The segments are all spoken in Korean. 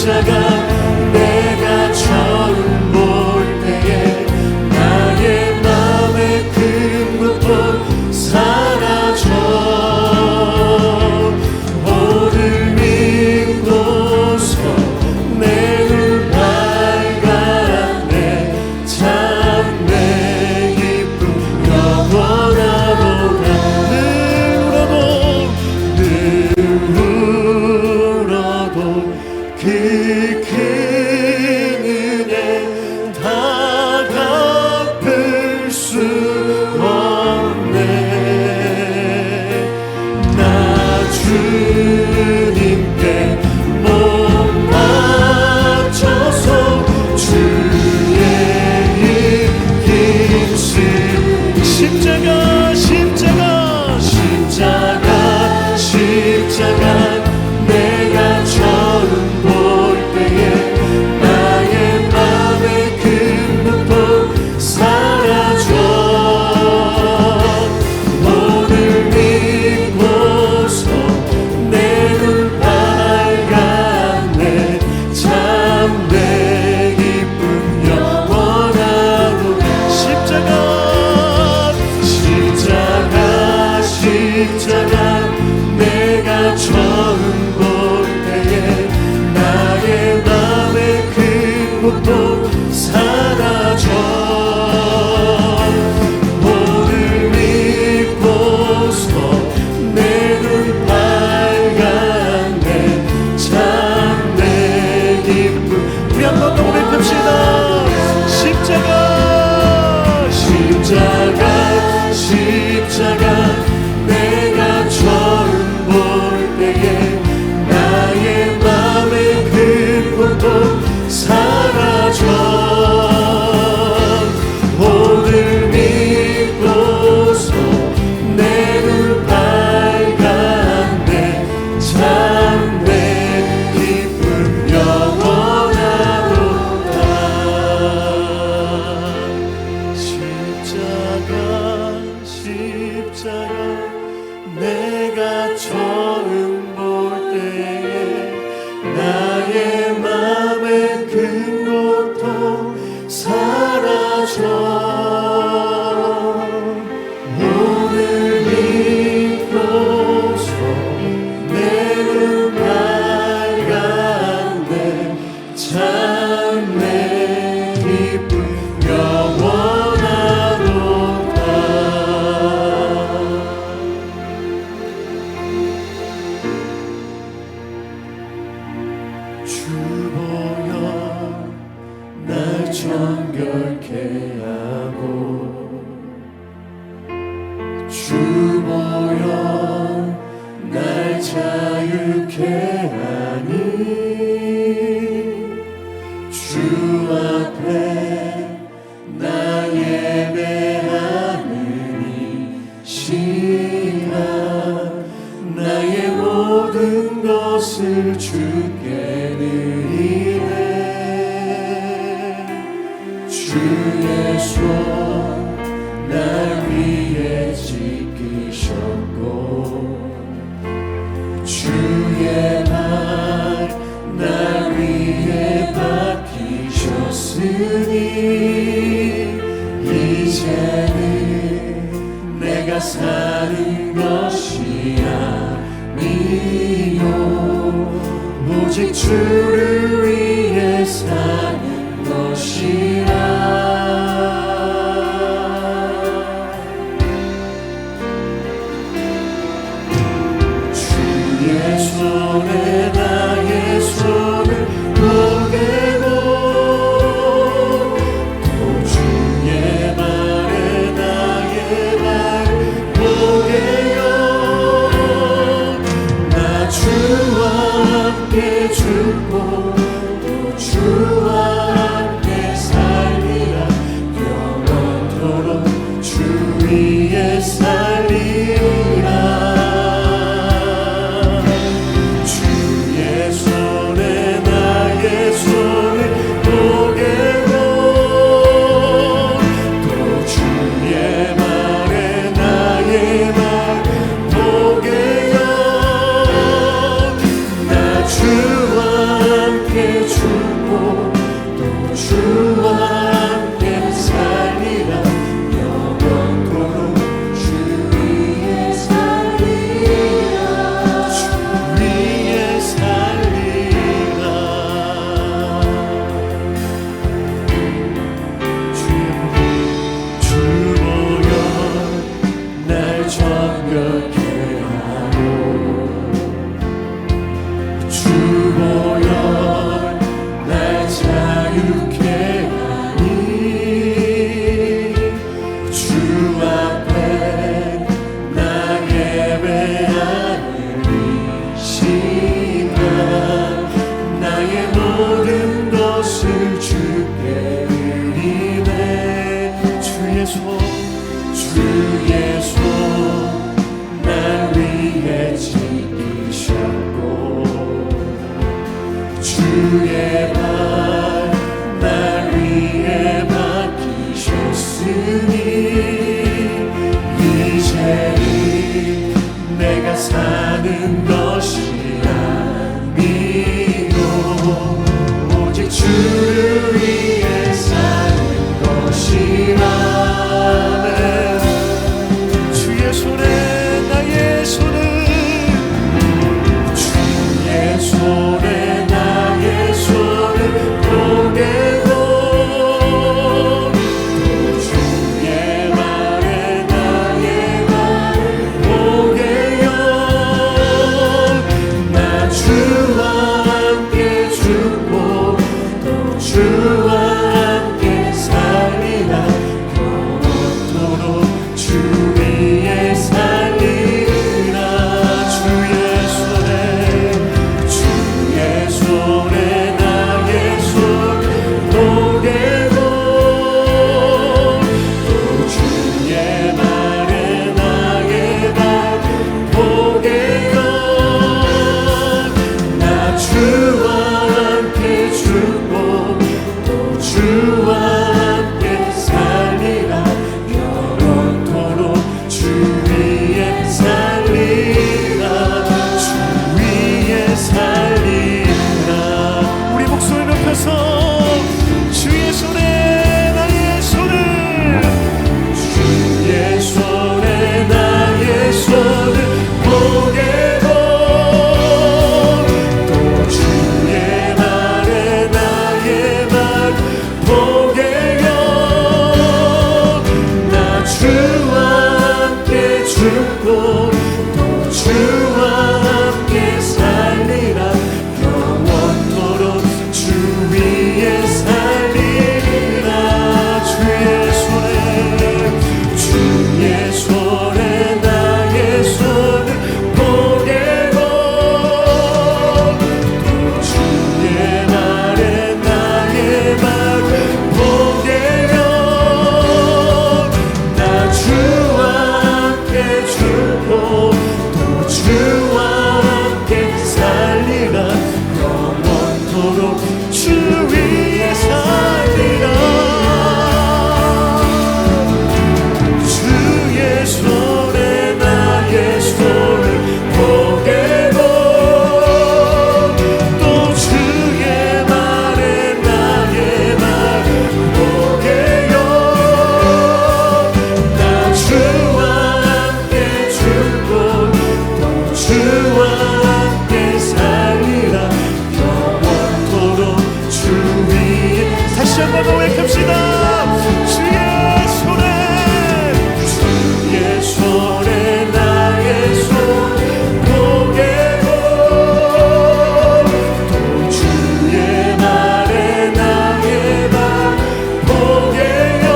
십자가 내가 처음 볼 때에 나의 맘의 큰 고통 사라져 오늘 믿고서 내 눈 밝았네 참 내 기쁨 영원하도다 늘 울어도 그 큰 은혜 다 갚을 수 없네 나 주님께 몸 바쳐서 주의 힘쓰 십자가 내가 처음 볼 때에 나의 맘의 큰 고통 사라져 오늘 믿고서 내 눈 밝았네 참 내 기쁨 영원하도다 십자가 내가 처음 볼 때에 나의 맘의 큰 고통 사라져 오늘 믿고서 내 눈 밝았네 참 내 기쁨 우리 한 번 더 고백합시다 십자가 내가 처음 볼 때에 나의 맘의 큰 고통 사라져 오늘 믿고서 내 눈 밝았네 참 내 기쁨 영원하도다 십자가 내가 처음 볼 때에 나의 맘의 큰 고통 사라져 오늘 믿고서 내 눈 밝았네 참 내 기쁨 영원하도다 주보여 날 정결케 하고 주보여 날 자유케 하니 주 앞에 나 예배하는 이 시간 나의 모든 것을 주께 드리네 주의 손 날 위해 지키셨고 주의 말 날 위해 밝히셨으니 이제는 내가 사는 것이 아니요 오직 주를 위해 사는 것이라 주의 손에 나의 손을 포개고 또 주의 말에 나의 발을 포개요 나 주와 함께 죽고 또 주와 함께 살리라 영원토록 주 위에 살리라 주의 안으시나 나의 모든 것을 주께 드리네. 주의 손 날 위해 지키셨고 주의 발 날 위해 맡기셨으니 이제는 내가 사는 것이 아니요 오직 주를 위해 사는 것이라. 주의 손에 나의 손을 주의 손에 나의 손을 보게도 또 주의 말에 나의 말을 보게요. 나 주와 함께 죽고 또 주와 함께 살리라. 영원토록 주 위에 살리라. 주의 손에 나의 손 보게도 또 주의 말에 나의 말 보게요. 나 주와 함께 죽고 또 주와 함께 살리라. 영원토록 주 위에 살리라. 주 위에 살리라. 우리 목소리 높여서 주의 손에 나의 손을 주의 손에 나의 손을 보게도 또 주의 말에 나의 말 보게요. 나 주와 함께 죽고 또 주와 함께 살리라. 영원토록 주 위에 살리라. 주의 손에 나의 손을 보게도 또 주의 말에 나의 말을 보게요. 나 주와 함께 죽고 또 주와 함께 살리라. 영원토록 주 위에 살리라. 주의 손에 나의 손을 보게도 또 주의 말에 나의 말을 보게요. 나 주와 함께 죽고 또 주와 함께 살리라. 영원토록 주 위에 다시 한번 고백합시다. 주의 손에 나의 손 보게도 또 주의 말에 나의 말 보게요.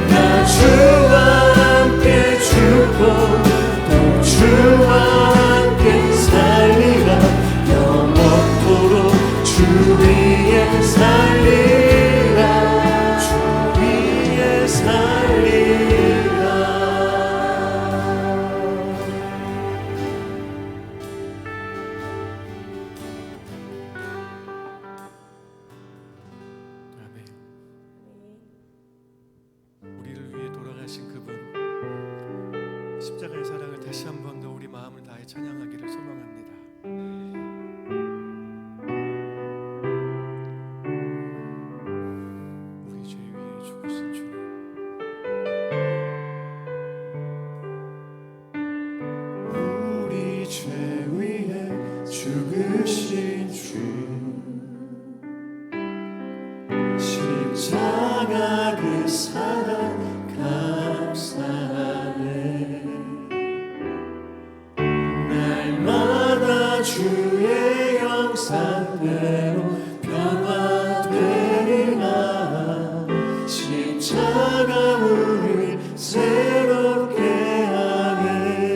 나 주와 함께 죽고 또 주와 함께 살리라. 영원토록 주 위에 살리라. 주 위에 살리라. 아멘. 우리를 위해 돌아가신 그분 십자가의 사랑을 다시 한 번 더 우리 마음을 다해 찬양하기를 소망합니다. 우리 죄 위에 죽으신 주, 우리 죄 위에 죽으신 주, 십자가 그 사랑 감사하네. 날마다 주의 형상대로 변화되리라. 십자가 우리 새롭게 하네.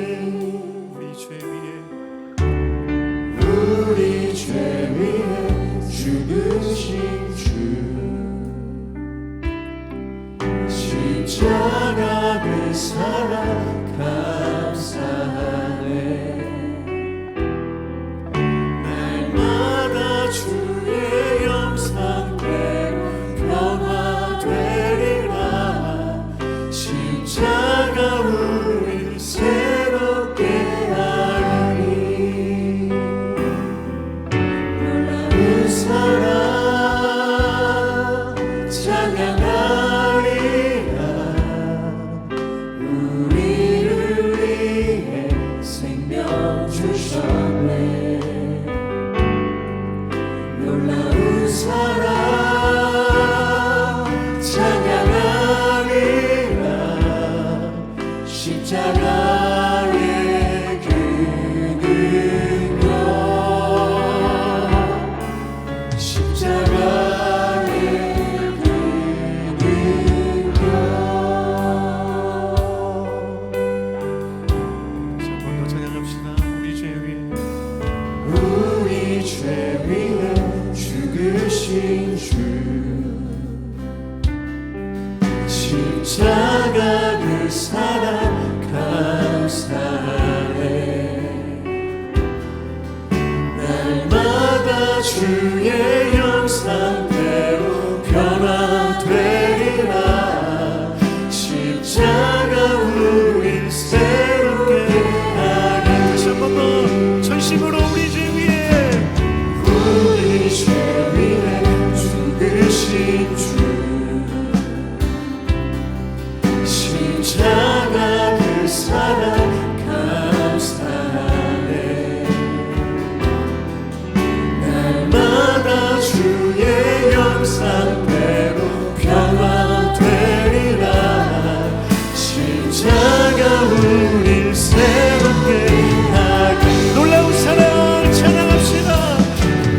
죄 위해 죽으신 주 십자가 그 사랑 감사해 날마다 주의 형상대로 변화되리라 십자가 우릴 새롭게 하기 다시 한 번 더 전심으로 우리 죄 위해 죽으신 주 십자가 그 사랑 감사해 날마다 주의 형상대로 변화되리라 십자가 우릴 새롭게 하기 놀라운 사랑 찬양합시다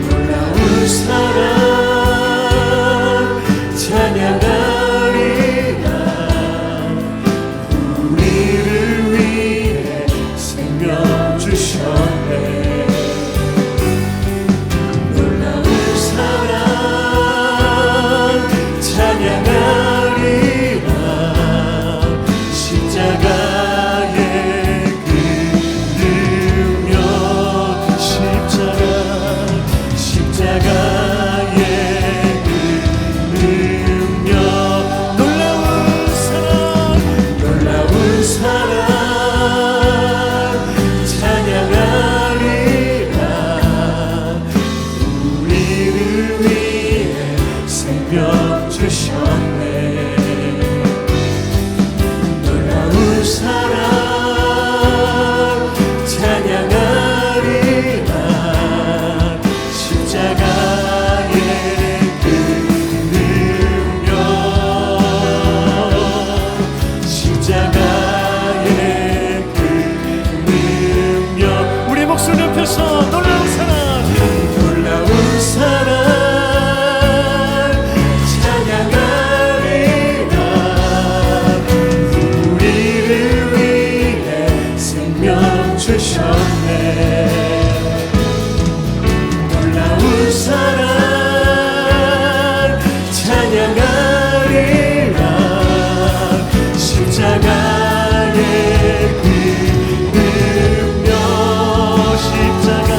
놀라운 사랑 찬양하리라 우리를 위해 생명 주셨네 놀라운 사랑 찬양하리라 십자가의 그 능력 십자가의 그 능력 놀라운 사랑 찬양하리라 우리를 위해 생명 주셨네 놀라운 사랑 찬양하리라 십자가의 그 능력 십자가의 그 능력 우리 목소리 높여서 놀라운 사랑 찬양하리라 우리를 위해 생명 주셨네 놀라운 사랑 찬양하리라 십자가의 그 능력 십자가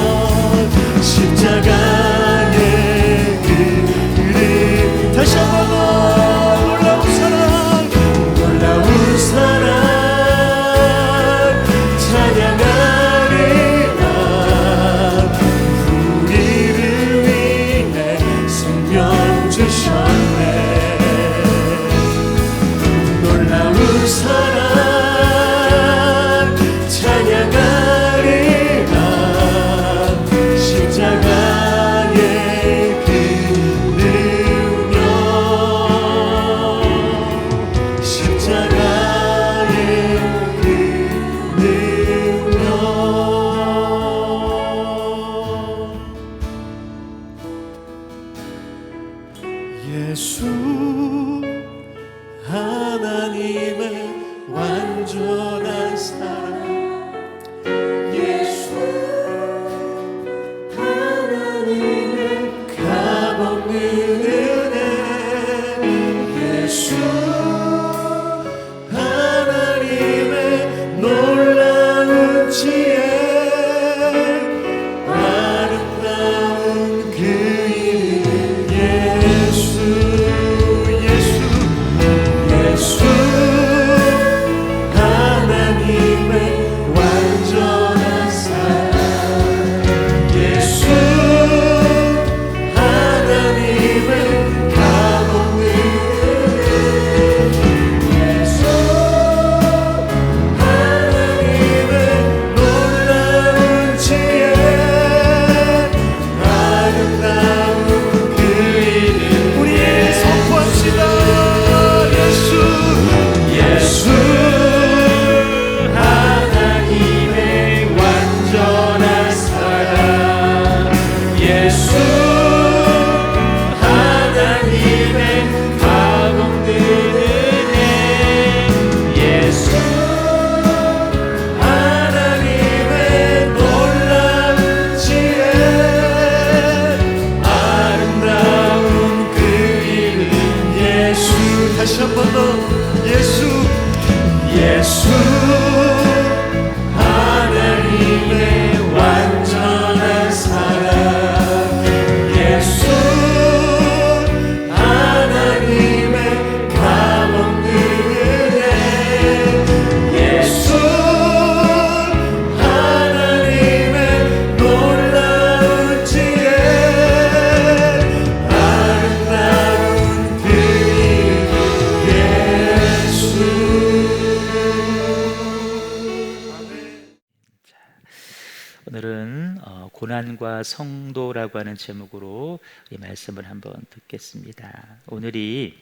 오늘은 고난과 성도라고 하는 제목으로 이 말씀을 한번 듣겠습니다. 오늘이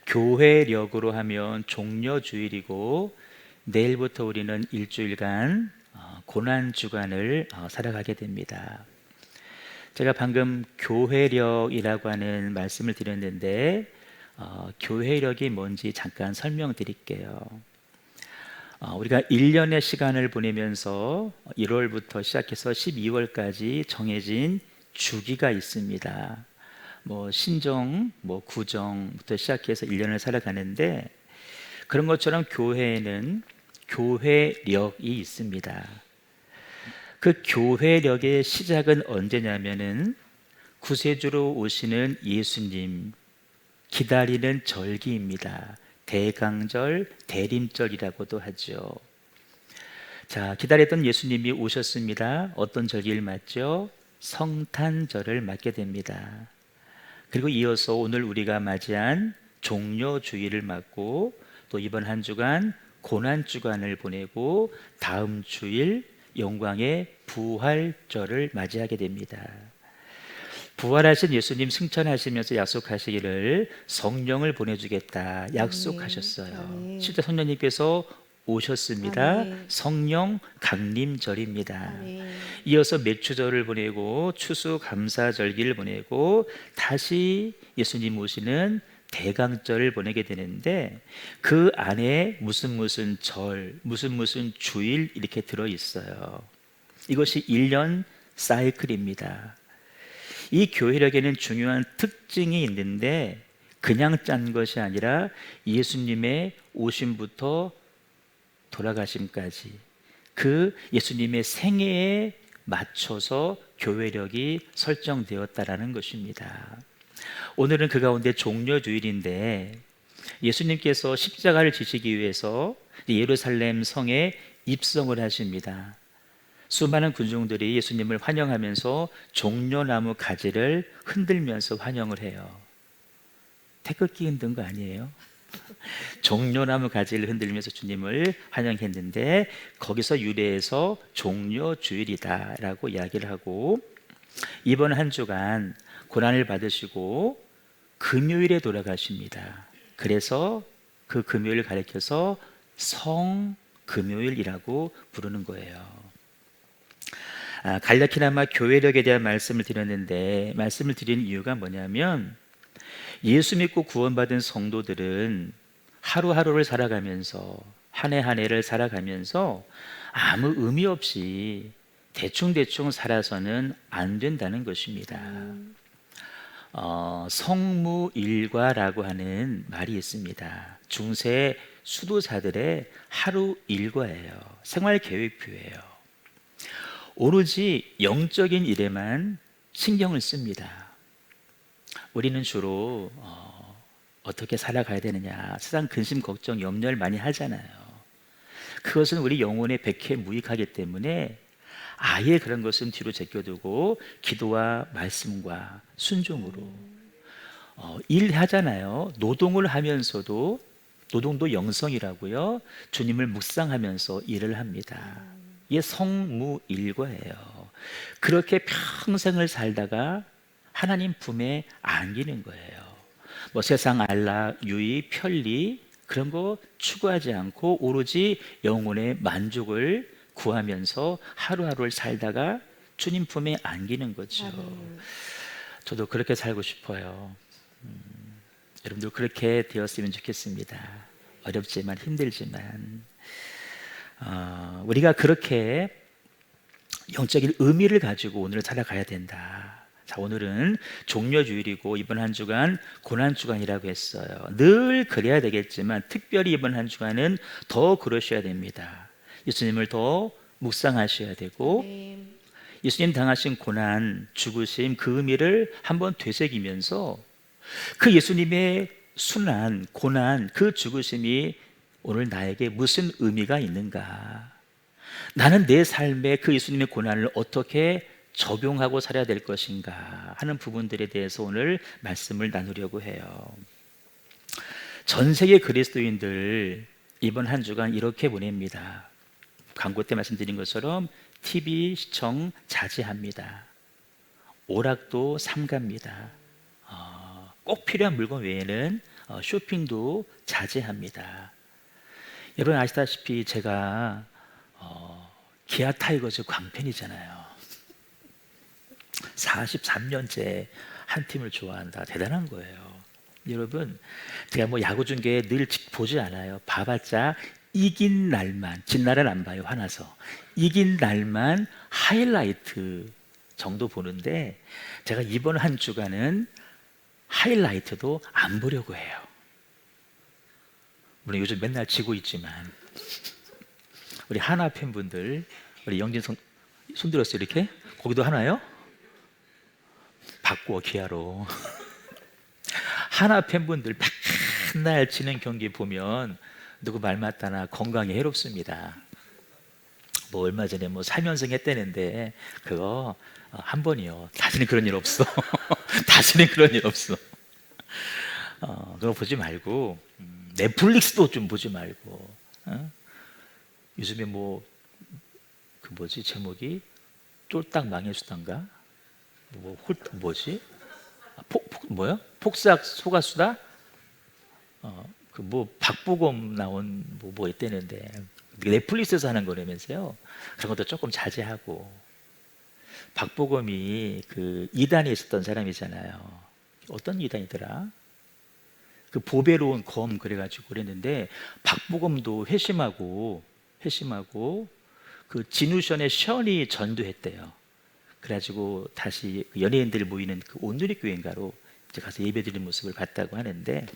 교회력으로 하면 종려주일이고 내일부터 우리는 일주일간 고난 주간을 살아가게 됩니다. 제가 방금 교회력이라고 하는 말씀을 드렸는데 교회력이 뭔지 잠깐 설명드릴게요. 우리가 1년의 시간을 보내면서 1월부터 시작해서 12월까지 정해진 주기가 있습니다. 신정, 구정부터 시작해서 1년을 살아가는데 그런 것처럼 교회에는 교회력이 있습니다. 그 교회력의 시작은 언제냐면은 구세주로 오시는 예수님 기다리는 절기입니다. 대강절, 대림절이라고도 하죠. 자, 기다렸던 예수님이 오셨습니다. 어떤 절기를 맞죠? 성탄절을 맞게 됩니다. 그리고 이어서 오늘 우리가 맞이한 종려주일을 맞고 또 이번 한 주간 고난주간을 보내고 다음 주일 영광의 부활절을 맞이하게 됩니다. 부활하신 예수님 승천하시면서 약속하시기를 성령을 보내주겠다 약속하셨어요. 실제 성령님께서 오셨습니다. 성령 강림절입니다. 이어서 매추절을 보내고 추수감사절기를 보내고 다시 예수님 오시는 대강절을 보내게 되는데 그 안에 무슨 절, 무슨 주일 이렇게 들어있어요. 이것이 1년 사이클입니다. 이 교회력에는 중요한 특징이 있는데 그냥 짠 것이 아니라 예수님의 오심부터 돌아가심까지 그 예수님의 생애에 맞춰서 교회력이 설정되었다라는 것입니다. 오늘은 그 가운데 종려주일인데 예수님께서 십자가를 지시기 위해서 예루살렘 성에 입성을 하십니다. 수많은 군중들이 예수님을 환영하면서 종려나무 가지를 흔들면서 환영을 해요. 태극기 흔든 거 아니에요? 종려나무 가지를 흔들면서 주님을 환영했는데 거기서 유래해서 종려주일이다라고 이야기를 하고 이번 한 주간 고난을 받으시고 금요일에 돌아가십니다. 그래서 그 금요일을 가리켜서 성금요일이라고 부르는 거예요. 간략히나마 교회력에 대한 말씀을 드렸는데 말씀을 드리는 이유가 뭐냐면 예수 믿고 구원받은 성도들은 하루하루를 살아가면서 한 해 한 해를 살아가면서 아무 의미 없이 대충 살아서는 안 된다는 것입니다. 성무일과라고 하는 말이 있습니다. 중세 수도자들의 하루 일과예요. 생활계획표예요. 오로지 영적인 일에만 신경을 씁니다. 우리는 주로 어떻게 살아가야 되느냐 세상 근심 걱정 염려를 많이 하잖아요. 그것은 우리 영혼의 백해무익하기 때문에 아예 그런 것은 뒤로 제껴두고 기도와 말씀과 순종으로 일하잖아요. 노동을 하면서도 노동도 영성이라고요. 주님을 묵상하면서 일을 합니다. 이게 성무일과예요. 그렇게 평생을 살다가 하나님 품에 안기는 거예요. 세상 안락, 유의, 편리 그런 거 추구하지 않고 오로지 영혼의 만족을 구하면서 하루하루를 살다가 주님 품에 안기는 거죠. 저도 그렇게 살고 싶어요. 여러분들 그렇게 되었으면 좋겠습니다. 어렵지만 힘들지만 우리가 그렇게 영적인 의미를 가지고 오늘을 살아가야 된다. 자, 오늘은 종려주일이고 이번 한 주간 고난주간이라고 했어요. 늘 그래야 되겠지만 특별히 이번 한 주간은 더 그러셔야 됩니다. 예수님을 더 묵상하셔야 되고 예수님 당하신 고난, 죽으심 그 의미를 한번 되새기면서 그 예수님의 순환, 고난, 그 죽으심이 오늘 나에게 무슨 의미가 있는가? 나는 내 삶에 그 예수님의 고난을 어떻게 적용하고 살아야 될 것인가 하는 부분들에 대해서 오늘 말씀을 나누려고 해요. 전 세계 그리스도인들 이번 한 주간 이렇게 보냅니다. 광고 때 말씀드린 것처럼 TV 시청 자제합니다. 오락도 삼갑니다. 꼭 필요한 물건 외에는 쇼핑도 자제합니다. 여러분 아시다시피 제가 기아 타이거즈 광팬이잖아요. 43년째 한 팀을 좋아한다. 대단한 거예요. 여러분, 제가 뭐 야구 중계 늘 보지 않아요. 봐봤자 이긴 날만, 진 날은 안 봐요. 화나서. 이긴 날만 하이라이트 정도 보는데 제가 이번 한 주간은 하이라이트도 안 보려고 해요. 물론 요즘 맨날 지고 있지만 우리 하나 팬분들, 우리 영진 손 들었어요 이렇게? 거기도 하나요? 바꾸어 기아로. 하나 팬분들 맨날 치는 경기 보면 누구 말 맞다나 건강에 해롭습니다. 뭐 얼마 전에 뭐 3연승 했다는데 그거 한 번이요. 다시는 그런 일 없어. 다시는 그런 일 없어. 그거 보지 말고 넷플릭스도 좀 보지 말고. 요즘에 뭐 그 뭐지 제목이 쫄딱 망해수단가? 뭐지? 뭐야? 폭삭 소가수다? 그 뭐 박보검 나온 뭐 했대는데 넷플릭스에서 하는 거라면서요. 그런 것도 조금 자제하고. 박보검이 그 이단에 있었던 사람이잖아요. 어떤 이단이더라? 그 보배로운 검 그래가지고 그랬는데 박보검도 회심하고 그 진우션의 션이 전도했대요. 그래가지고 다시 연예인들 모이는 그 온누리 교회인가로 이제 가서 예배드리는 모습을 봤다고 하는데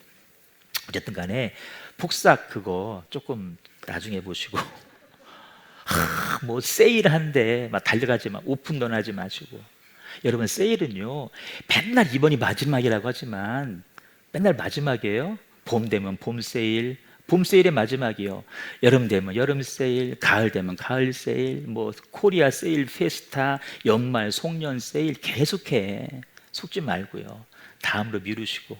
어쨌든 간에 폭삭 그거 조금 나중에 보시고 뭐 세일한데 막 달려가지 마, 오픈 런하지 마시고. 여러분 세일은요 맨날 이번이 마지막이라고 하지만 맨날 마지막이에요. 봄 되면 봄 세일, 봄 세일의 마지막이요. 여름 되면 여름 세일, 가을 되면 가을 세일, 뭐 코리아 세일, 페스타, 연말 송년 세일 계속해. 속지 말고요. 다음으로 미루시고.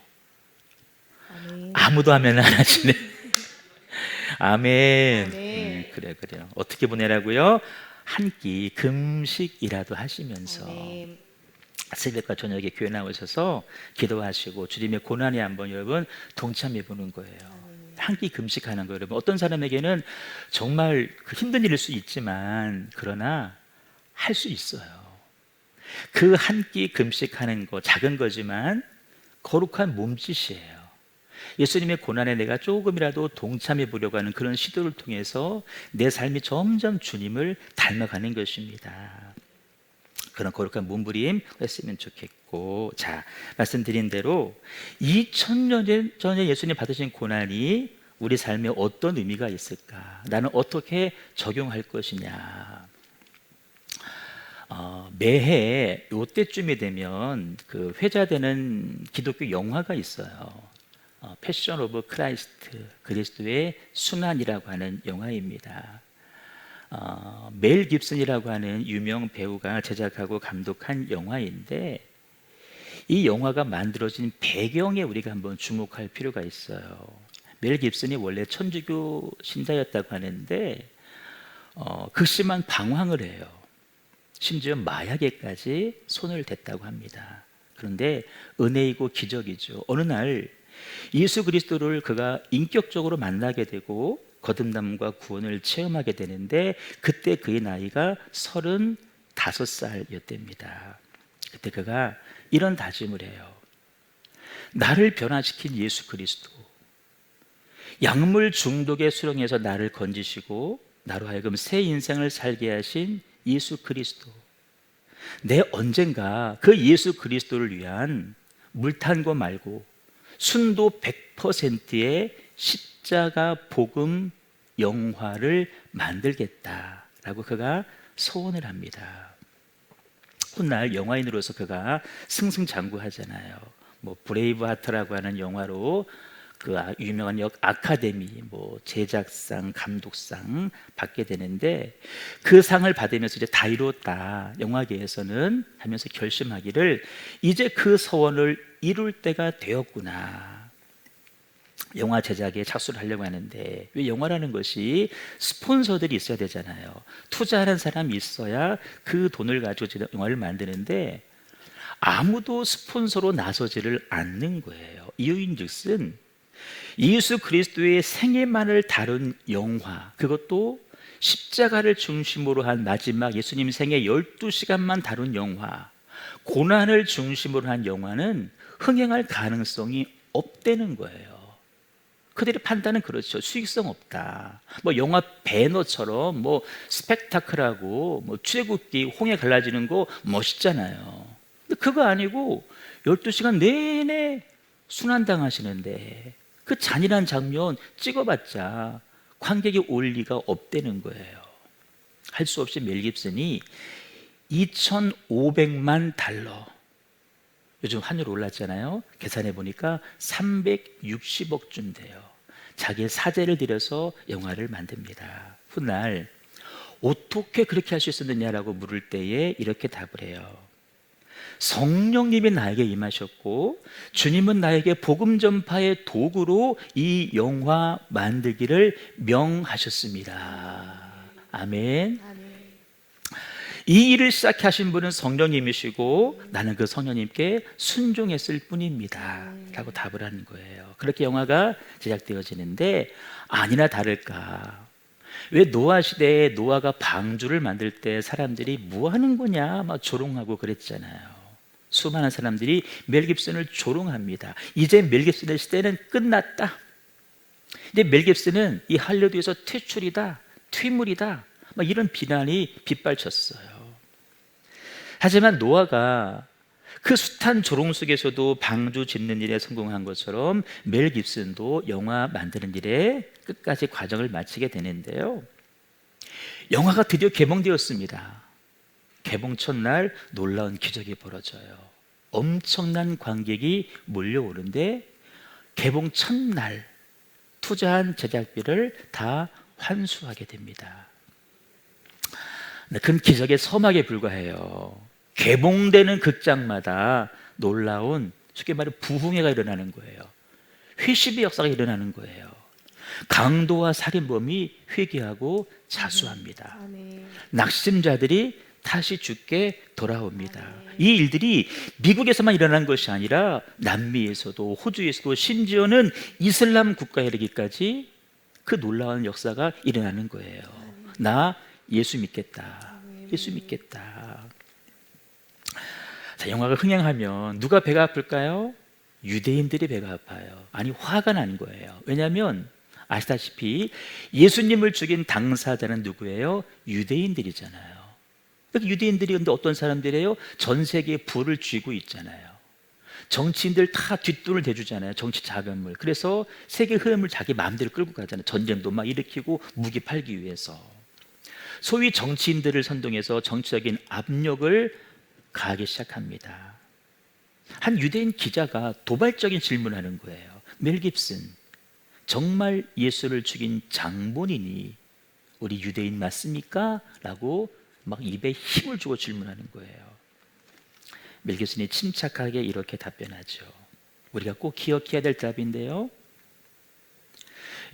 아무도 하면 안 하시네. 아멘. 그래요. 어떻게 보내라고요? 한 끼 금식이라도 하시면서 새벽과 저녁에 교회 나오셔서 기도하시고 주님의 고난에 한번 여러분 동참해 보는 거예요. 한 끼 금식하는 거예요. 여러분 어떤 사람에게는 정말 힘든 일일 수 있지만 그러나 할 수 있어요. 그 한 끼 금식하는 거 작은 거지만 거룩한 몸짓이에요. 예수님의 고난에 내가 조금이라도 동참해 보려고 하는 그런 시도를 통해서 내 삶이 점점 주님을 닮아가는 것입니다. 그런 거룩한 몸부림 했으면 좋겠고, 자 말씀드린 대로 2000년 전에 예수님 받으신 고난이 우리 삶에 어떤 의미가 있을까? 나는 어떻게 적용할 것이냐? 매해 이때쯤이 되면 그 회자되는 기독교 영화가 있어요. 패션 오브 크라이스트, 그리스도의 순환이라고 하는 영화입니다. 멜 깁슨이라고 하는 유명 배우가 제작하고 감독한 영화인데 이 영화가 만들어진 배경에 우리가 한번 주목할 필요가 있어요. 멜 깁슨이 원래 천주교 신자였다고 하는데 극심한 방황을 해요. 심지어 마약에까지 손을 댔다고 합니다. 그런데 은혜이고 기적이죠. 어느 날 예수 그리스도를 그가 인격적으로 만나게 되고 거듭남과 구원을 체험하게 되는데 그때 그의 나이가 35살이었답니다. 그때 그가 이런 다짐을 해요. 나를 변화시킨 예수 그리스도, 약물 중독의 수렁에서 나를 건지시고 나로 하여금 새 인생을 살게 하신 예수 그리스도, 내 언젠가 그 예수 그리스도를 위한 물탄고 말고 순도 100%의 십자가 복음 영화를 만들겠다라고 그가 소원을 합니다. 훗날 영화인으로서 그가 승승장구하잖아요. 뭐 브레이브 하트라고 하는 영화로 그 유명한 아카데미 뭐 제작상, 감독상 받게 되는데 그 상을 받으면서 이제 다 이뤘다, 영화계에서는 하면서 결심하기를 이제 그 소원을 이룰 때가 되었구나. 영화 제작에 착수를 하려고 하는데, 왜 영화라는 것이 스폰서들이 있어야 되잖아요. 투자하는 사람이 있어야 그 돈을 가지고 영화를 만드는데 아무도 스폰서로 나서지를 않는 거예요. 이유인즉슨 예수 그리스도의 생애만을 다룬 영화, 그것도 십자가를 중심으로 한 마지막 예수님 생애 12시간만 다룬 영화, 고난을 중심으로 한 영화는 흥행할 가능성이 없다는 거예요. 그들의 판단은 그렇죠. 수익성 없다. 뭐 영화 배너처럼 뭐 스펙타클하고 뭐 출애굽기 홍해 갈라지는 거 멋있잖아요. 근데 그거 아니고 12시간 내내 순환당하시는데 그 잔인한 장면 찍어봤자 관객이 올 리가 없다는 거예요. 할 수 없이 멜 깁슨이 2,500만 달러, 요즘 환율 올랐잖아요. 계산해 보니까 360억쯤 돼요. 자기의 사재를 들여서 영화를 만듭니다. 훗날 어떻게 그렇게 할 수 있었느냐라고 물을 때에 이렇게 답을 해요. 성령님이 나에게 임하셨고 주님은 나에게 복음 전파의 도구로 이 영화 만들기를 명하셨습니다. 아멘. 이 일을 시작해 하신 분은 성령님이시고 나는 그 성령님께 순종했을 뿐입니다 라고 답을 하는 거예요. 그렇게 영화가 제작되어지는데 아니나 다를까, 왜 노아 시대에 노아가 방주를 만들 때 사람들이 뭐 하는 거냐 막 조롱하고 그랬잖아요. 수많은 사람들이 멜 깁슨을 조롱합니다. 이제 멜 깁슨의 시대는 끝났다. 근데 멜 깁슨은 이 할리우드에서 퇴출이다, 퇴물이다, 막 이런 비난이 빗발쳤어요. 하지만 노아가 그 숱한 조롱 속에서도 방주 짓는 일에 성공한 것처럼 멜 깁슨도 영화 만드는 일에 끝까지 과정을 마치게 되는데요. 영화가 드디어 개봉되었습니다. 개봉 첫날 놀라운 기적이 벌어져요. 엄청난 관객이 몰려오는데 개봉 첫날 투자한 제작비를 다 환수하게 됩니다. 큰 기적의 서막에 불과해요. 개봉되는 극장마다 놀라운, 쉽게 말해 부흥회가 일어나는 거예요. 회심의 역사가 일어나는 거예요. 강도와 살인범이 회개하고 자수합니다. 낙심자들이 다시 죽게 돌아옵니다. 이 일들이 미국에서만 일어난 것이 아니라 남미에서도, 호주에서도, 심지어는 이슬람 국가에 이르기까지 그 놀라운 역사가 일어나는 거예요. 나 예수 믿겠다. 예수 믿겠다. 자, 영화가 흥행하면 누가 배가 아플까요? 유대인들이 배가 아파요. 아니, 화가 난 거예요. 왜냐하면 아시다시피 예수님을 죽인 당사자는 누구예요? 유대인들이잖아요. 유대인들이 근데 어떤 사람들이에요? 전 세계에 부를 쥐고 있잖아요. 정치인들 다 뒷돈을 대주잖아요. 정치 자금을. 그래서 세계 흐름을 자기 마음대로 끌고 가잖아요. 전쟁도 막 일으키고 무기 팔기 위해서. 소위 정치인들을 선동해서 정치적인 압력을 가하기 시작합니다. 한 유대인 기자가 도발적인 질문을 하는 거예요. 멜 깁슨, 정말 예수를 죽인 장본인이 우리 유대인 맞습니까? 라고 막 입에 힘을 주고 질문하는 거예요. 멜 깁슨이 침착하게 이렇게 답변하죠. 우리가 꼭 기억해야 될 답인데요.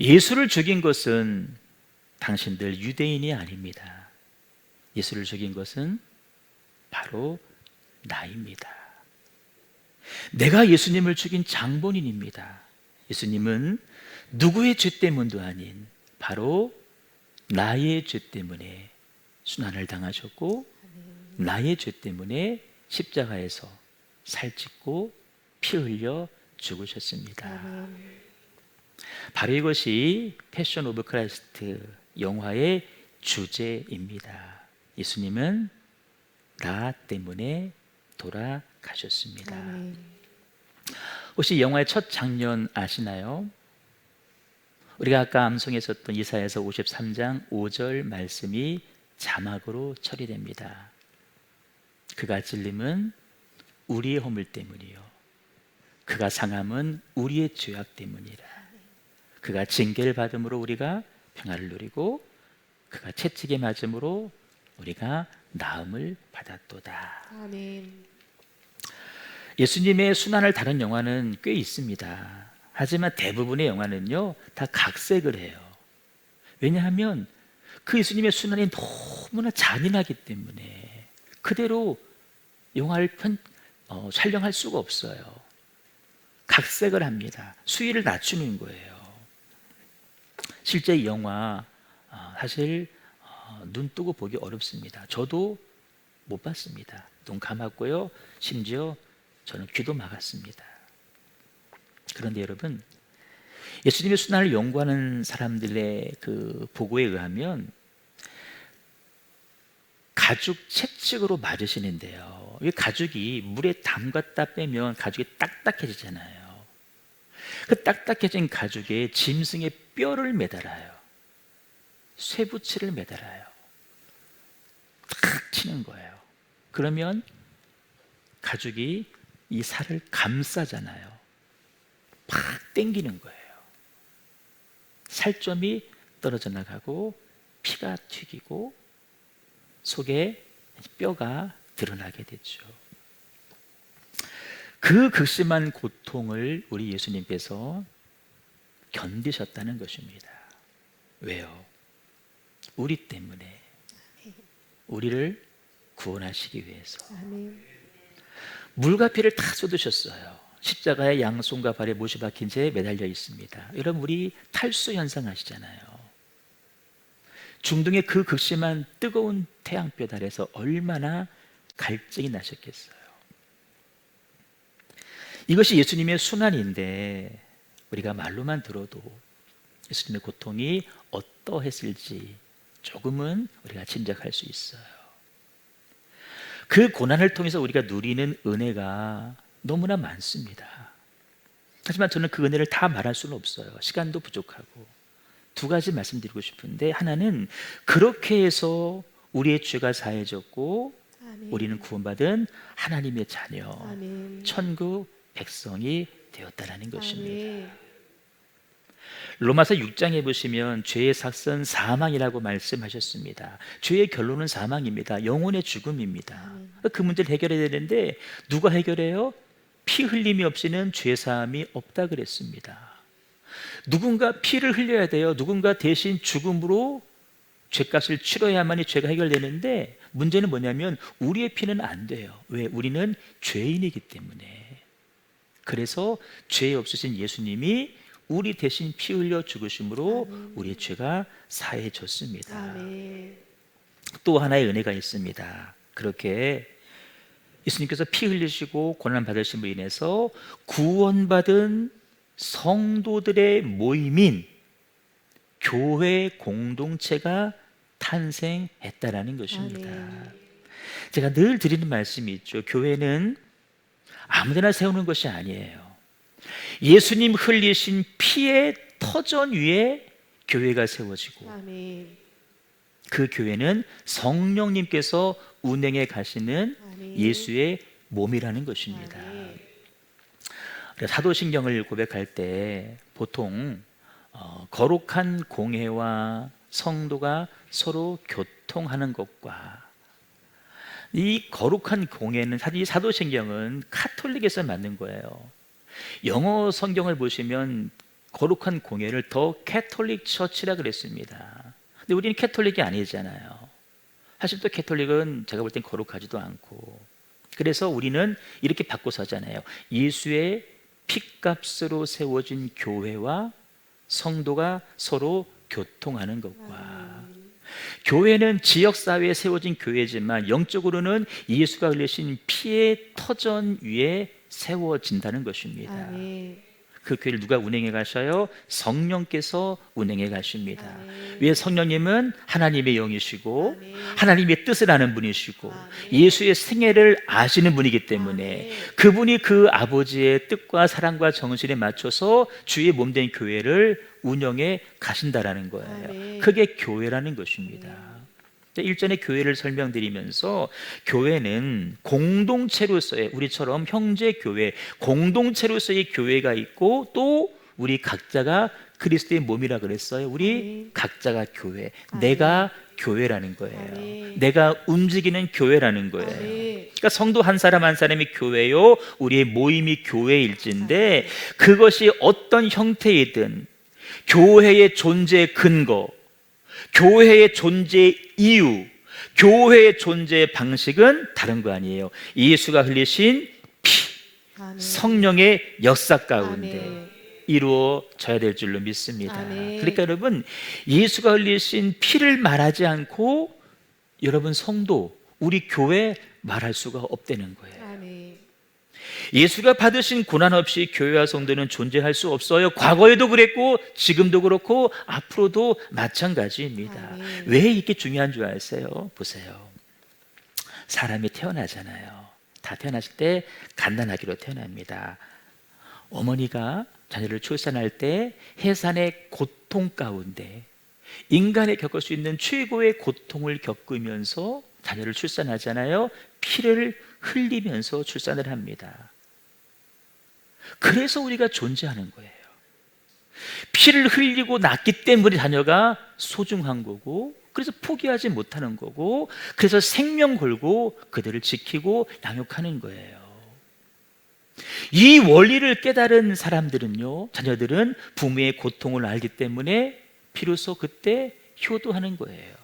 예수를 죽인 것은 당신들 유대인이 아닙니다. 예수를 죽인 것은 바로 나입니다. 내가 예수님을 죽인 장본인입니다. 예수님은 누구의 죄 때문도 아닌 바로 나의 죄 때문에 순환을 당하셨고 나의 죄 때문에 십자가에서 살찢고 피 흘려 죽으셨습니다. 바로 이것이 패션 오브 크라이스트 영화의 주제입니다. 예수님은 나 때문에 돌아가셨습니다. 혹시 영화의 첫 장면 아시나요? 우리가 아까 암송했었던 이사야서 53장 5절 말씀이 자막으로 처리됩니다. 그가 찔림은 우리의 허물 때문이요 그가 상함은 우리의 죄악 때문이라. 그가 징계를 받음으로 우리가 평화를 누리고 그가 채찍에 맞음으로 우리가 나음을 받았도다. 아멘. 예수님의 순환을 다룬 영화는 꽤 있습니다. 하지만 대부분의 영화는요 다 각색을 해요. 왜냐하면 그 예수님의 순환이 너무나 잔인하기 때문에 그대로 영화를 촬영할 수가 없어요. 각색을 합니다. 수위를 낮추는 거예요. 실제 이 영화 사실 눈 뜨고 보기 어렵습니다. 저도 못 봤습니다. 눈 감았고요. 심지어 저는 귀도 막았습니다. 그런데 여러분, 예수님의 순환을 연구하는 사람들의 그 보고에 의하면 가죽 채찍으로 맞으시는데요. 이 가죽이 물에 담갔다 빼면 가죽이 딱딱해지잖아요. 그 딱딱해진 가죽에 짐승의 뼈를 매달아요. 쇠붙이를 매달아요. 탁 치는 거예요. 그러면 가죽이 이 살을 감싸잖아요. 팍 당기는 거예요. 살점이 떨어져 나가고 피가 튀기고 속에 뼈가 드러나게 되죠. 그 극심한 고통을 우리 예수님께서 견디셨다는 것입니다. 왜요? 우리 때문에, 우리를 구원하시기 위해서. 물과 피를 다 쏟으셨어요. 십자가에 양손과 발에 못이 박힌 채 매달려 있습니다. 여러분, 우리 탈수 현상 아시잖아요. 중동의 그 극심한 뜨거운 태양볕 아래서 얼마나 갈증이 나셨겠어요. 이것이 예수님의 순환인데 우리가 말로만 들어도 예수님의 고통이 어떠했을지 조금은 우리가 짐작할 수 있어요. 그 고난을 통해서 우리가 누리는 은혜가 너무나 많습니다. 하지만 저는 그 은혜를 다 말할 수는 없어요. 시간도 부족하고. 두 가지 말씀드리고 싶은데, 하나는 그렇게 해서 우리의 죄가 사해졌고 우리는 구원받은 하나님의 자녀, 천국 백성이 되었다라는 것입니다. 로마서 6장에 보시면 죄의 삭선 사망이라고 말씀하셨습니다. 죄의 결론은 사망입니다. 영혼의 죽음입니다. 그 문제를 해결해야 되는데 누가 해결해요? 피 흘림이 없이는 죄 사함이 없다 그랬습니다. 누군가 피를 흘려야 돼요. 누군가 대신 죽음으로 죄값을 치러야만이 죄가 해결되는데 문제는 뭐냐면 우리의 피는 안 돼요. 왜? 우리는 죄인이기 때문에. 그래서 죄 없으신 예수님이 우리 대신 피 흘려 죽으심으로 우리의 죄가 사해졌습니다. 또 하나의 은혜가 있습니다. 그렇게 예수님께서 피 흘리시고 고난 받으심으로 인해서 구원받은 성도들의 모임인 교회 공동체가 탄생했다라는 것입니다. 제가 늘 드리는 말씀이 있죠. 교회는 아무데나 세우는 것이 아니에요. 예수님 흘리신 피의 터전 위에 교회가 세워지고 그 교회는 성령님께서 운행해 가시는 예수의 몸이라는 것입니다. 사도신경을 고백할 때 보통 거룩한 공회와 성도가 서로 교통하는 것과 이 거룩한 공회는 사실 사도신경은 카톨릭에서 만든 거예요. 영어 성경을 보시면 거룩한 공회를 더 캐톨릭 처치라 그랬습니다. 근데 우리는 캐톨릭이 아니잖아요. 사실 또 캐톨릭은 제가 볼 땐 거룩하지도 않고, 그래서 우리는 이렇게 바꿔서 하잖아요. 예수의 핏값으로 세워진 교회와 성도가 서로 교통하는 것과, 교회는 지역사회에 세워진 교회지만 영적으로는 예수가 흘리신 피의 터전 위에 세워진다는 것입니다. 그 교회를 누가 운행해 가셔요? 성령께서 운행해 가십니다. 왜? 성령님은 하나님의 영이시고 하나님의 뜻을 아는 분이시고 예수의 생애를 아시는 분이기 때문에 그분이 그 아버지의 뜻과 사랑과 정신에 맞춰서 주의 몸된 교회를 운영해 가신다라는 거예요. 그게 교회라는 것입니다. 일전에 교회를 설명드리면서 교회는 공동체로서의, 우리처럼 형제 교회, 공동체로서의 교회가 있고 또 우리 각자가 그리스도의 몸이라 그랬어요. 우리 각자가 교회, 내가 교회라는 거예요. 내가 움직이는 교회라는 거예요. 그러니까 성도 한 사람 한 사람이 교회요, 우리의 모임이 교회일진데, 그것이 어떤 형태이든 교회의 존재 근거, 교회의 존재 이유, 교회의 존재 방식은 다른 거 아니에요. 예수가 흘리신 피, 아멘. 성령의 역사 가운데 아멘. 이루어져야 될 줄로 믿습니다. 아멘. 그러니까 여러분, 예수가 흘리신 피를 말하지 않고 여러분 성도, 우리 교회 말할 수가 없다는 거예요. 아멘. 예수가 받으신 고난 없이 교회와 성도는 존재할 수 없어요. 과거에도 그랬고 지금도 그렇고 앞으로도 마찬가지입니다. 아멘. 왜 이렇게 중요한 줄 아세요? 보세요. 사람이 태어나잖아요. 다 태어났을 때 갓난아기로 태어납니다. 어머니가 자녀를 출산할 때 해산의 고통 가운데 인간이 겪을 수 있는 최고의 고통을 겪으면서 자녀를 출산하잖아요. 피를 흘리면서 출산을 합니다. 그래서 우리가 존재하는 거예요. 피를 흘리고 낳기 때문에 자녀가 소중한 거고, 그래서 포기하지 못하는 거고, 그래서 생명 걸고 그들을 지키고 양육하는 거예요. 이 원리를 깨달은 사람들은요, 자녀들은 부모의 고통을 알기 때문에 비로소 그때 효도하는 거예요.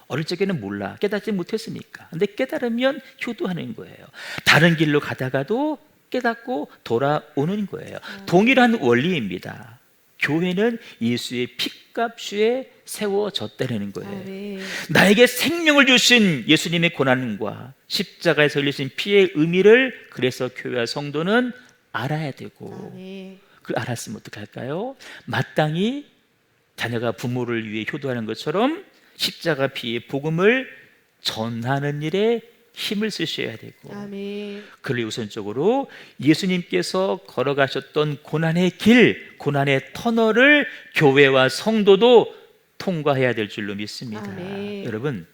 어릴 적에는 몰라, 깨닫지 못했으니까. 근데 깨달으면 효도하는 거예요. 다른 길로 가다가도 깨닫고 돌아오는 거예요. 동일한 원리입니다. 교회는 예수의 피값에 세워졌다는 거예요. 아멘. 나에게 생명을 주신 예수님의 고난과 십자가에서 흘리신 피의 의미를 그래서 교회와 성도는 알아야 되고, 아멘. 그 알았으면 어떡할까요? 마땅히 자녀가 부모를 위해 효도하는 것처럼 십자가 피의 복음을 전하는 일에 힘을 쓰셔야 되고, 아멘. 그를 우선적으로 예수님께서 걸어가셨던 고난의 길, 고난의 터널을 교회와 성도도 통과해야 될 줄로 믿습니다. 아멘. 여러분,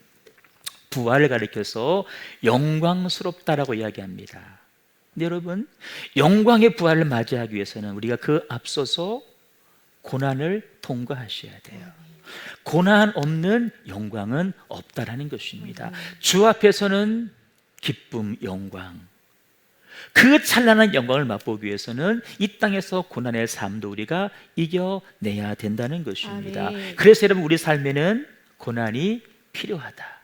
부활을 가리켜서 영광스럽다라고 이야기합니다. 근데 여러분, 영광의 부활을 맞이하기 위해서는 우리가 그 앞서서 고난을 통과하셔야 돼요. 고난 없는 영광은 없다라는 것입니다. 주 앞에서는 기쁨, 영광, 그 찬란한 영광을 맛보기 위해서는 이 땅에서 고난의 삶도 우리가 이겨내야 된다는 것입니다. 아멘. 그래서 여러분, 우리 삶에는 고난이 필요하다.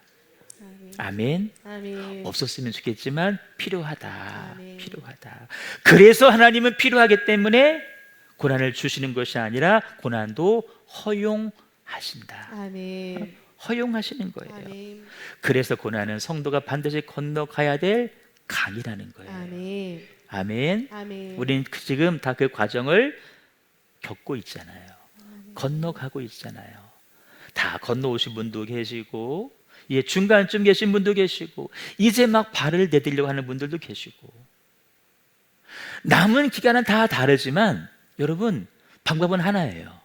아멘. 아멘. 없었으면 좋겠지만 필요하다. 아멘. 필요하다. 그래서 하나님은 필요하기 때문에 고난을 주시는 것이 아니라 고난도 허용하신다. 아멘. 허용하시는 거예요. 아멘. 그래서 고난은 성도가 반드시 건너가야 될 강이라는 거예요. 아멘. 아멘. 아멘. 우리는 지금 다 그 과정을 겪고 있잖아요. 건너가고 있잖아요. 다 건너오신 분도 계시고, 예, 중간쯤 계신 분도 계시고, 이제 막 발을 내디려고 하는 분들도 계시고, 남은 기간은 다 다르지만 여러분, 방법은 하나예요.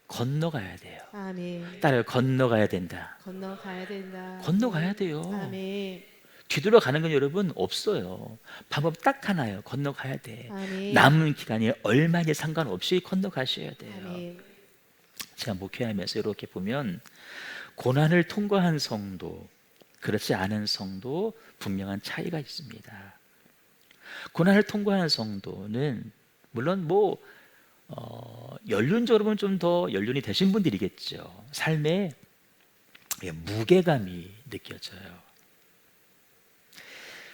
건너가야 돼요. 아멘. 따라요. 건너가야 된다. 건너가야 된다. 건너가야 돼요. 아멘. 뒤돌아가는 건 여러분 없어요. 방법 딱 하나예요. 건너가야 돼. 아멘. 남은 기간이 얼마니 상관없이 건너가셔야 돼요. 아멘. 제가 목회하면서 이렇게 보면 고난을 통과한 성도, 그렇지 않은 성도 분명한 차이가 있습니다. 고난을 통과한 성도는 물론 연륜적으로 보면 좀 더 연륜이 되신 분들이겠죠. 삶에 무게감이 느껴져요.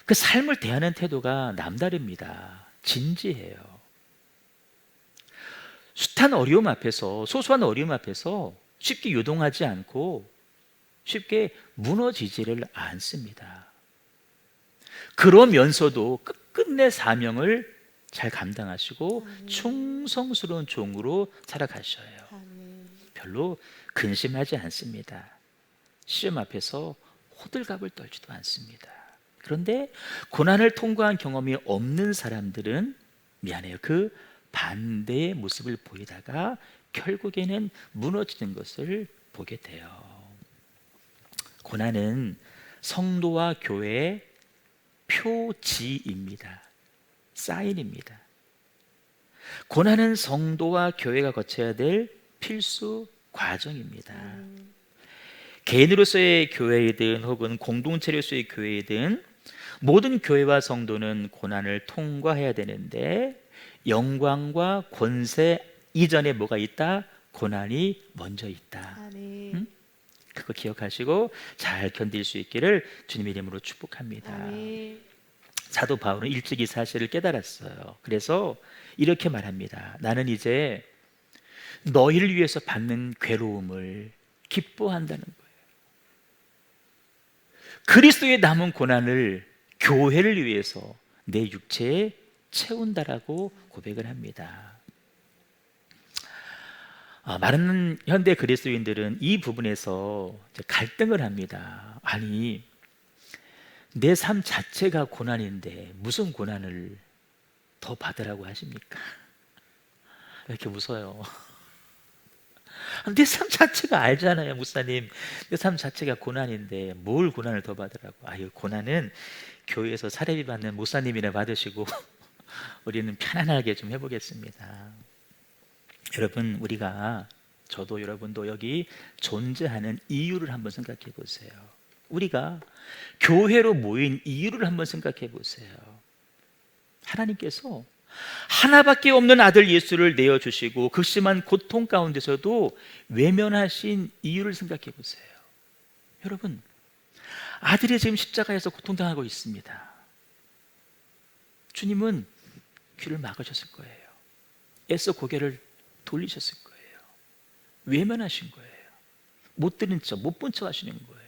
그 삶을 대하는 태도가 남다릅니다. 진지해요. 숱한 어려움 앞에서, 소소한 어려움 앞에서 쉽게 요동하지 않고 쉽게 무너지지를 않습니다. 그러면서도 끝끝내 사명을 잘 감당하시고 충성스러운 종으로 살아가셔요. 아멘. 별로 근심하지 않습니다. 시험 앞에서 호들갑을 떨지도 않습니다. 그런데 고난을 통과한 경험이 없는 사람들은 미안해요. 그 반대의 모습을 보이다가 결국에는 무너지는 것을 보게 돼요. 고난은 성도와 교회의 표지입니다. 사인입니다. 고난은 성도와 교회가 거쳐야 될 필수 과정입니다. 개인으로서의 교회이든 혹은 공동체로서의 교회이든 모든 교회와 성도는 고난을 통과해야 되는데 영광과 권세 이전에 뭐가 있다? 고난이 먼저 있다. 아멘. 그거 기억하시고 잘 견딜 수 있기를 주님의 이름으로 축복합니다. 아멘. 사도 바울은 일찍 이 사실을 깨달았어요. 그래서 이렇게 말합니다. 나는 이제 너희를 위해서 받는 괴로움을 기뻐한다는 거예요. 그리스도의 남은 고난을 교회를 위해서 내 육체에 채운다라고 고백을 합니다. 많은 현대 그리스도인들은 이 부분에서 갈등을 합니다. 아니, 내 삶 자체가 고난인데 무슨 고난을 더 받으라고 하십니까? 왜 이렇게 웃어요? 내 삶 자체가 알잖아요, 목사님. 내 삶 자체가 고난인데 뭘 고난을 더 받으라고? 이 고난은 교회에서 사례비 받는 목사님이나 받으시고 우리는 편안하게 좀 해보겠습니다. 여러분, 우리가, 저도 여러분도 여기 존재하는 이유를 한번 생각해 보세요. 우리가 교회로 모인 이유를 한번 생각해 보세요. 하나님께서 하나밖에 없는 아들 예수를 내어주시고 극심한 고통 가운데서도 외면하신 이유를 생각해 보세요. 여러분, 아들이 지금 십자가에서 고통당하고 있습니다. 주님은 귀를 막으셨을 거예요. 애써 고개를 돌리셨을 거예요. 외면하신 거예요. 못 들은 척, 못 본 척 하시는 거예요.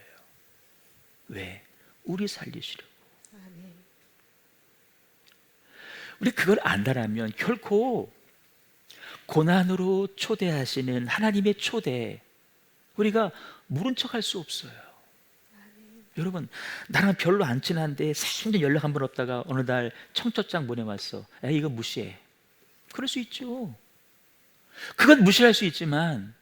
왜? 우리 살리시려고. 아멘. 우리 그걸 안다라면 결코 고난으로 초대하시는 하나님의 초대, 우리가 모른 척 할 수 없어요. 여러분, 나랑 별로 안 친한데 3년 연락 한 번 없다가 어느 날 청첩장 보내왔어. 야, 이거 무시해. 그럴 수 있죠. 그건 무시할 수 있지만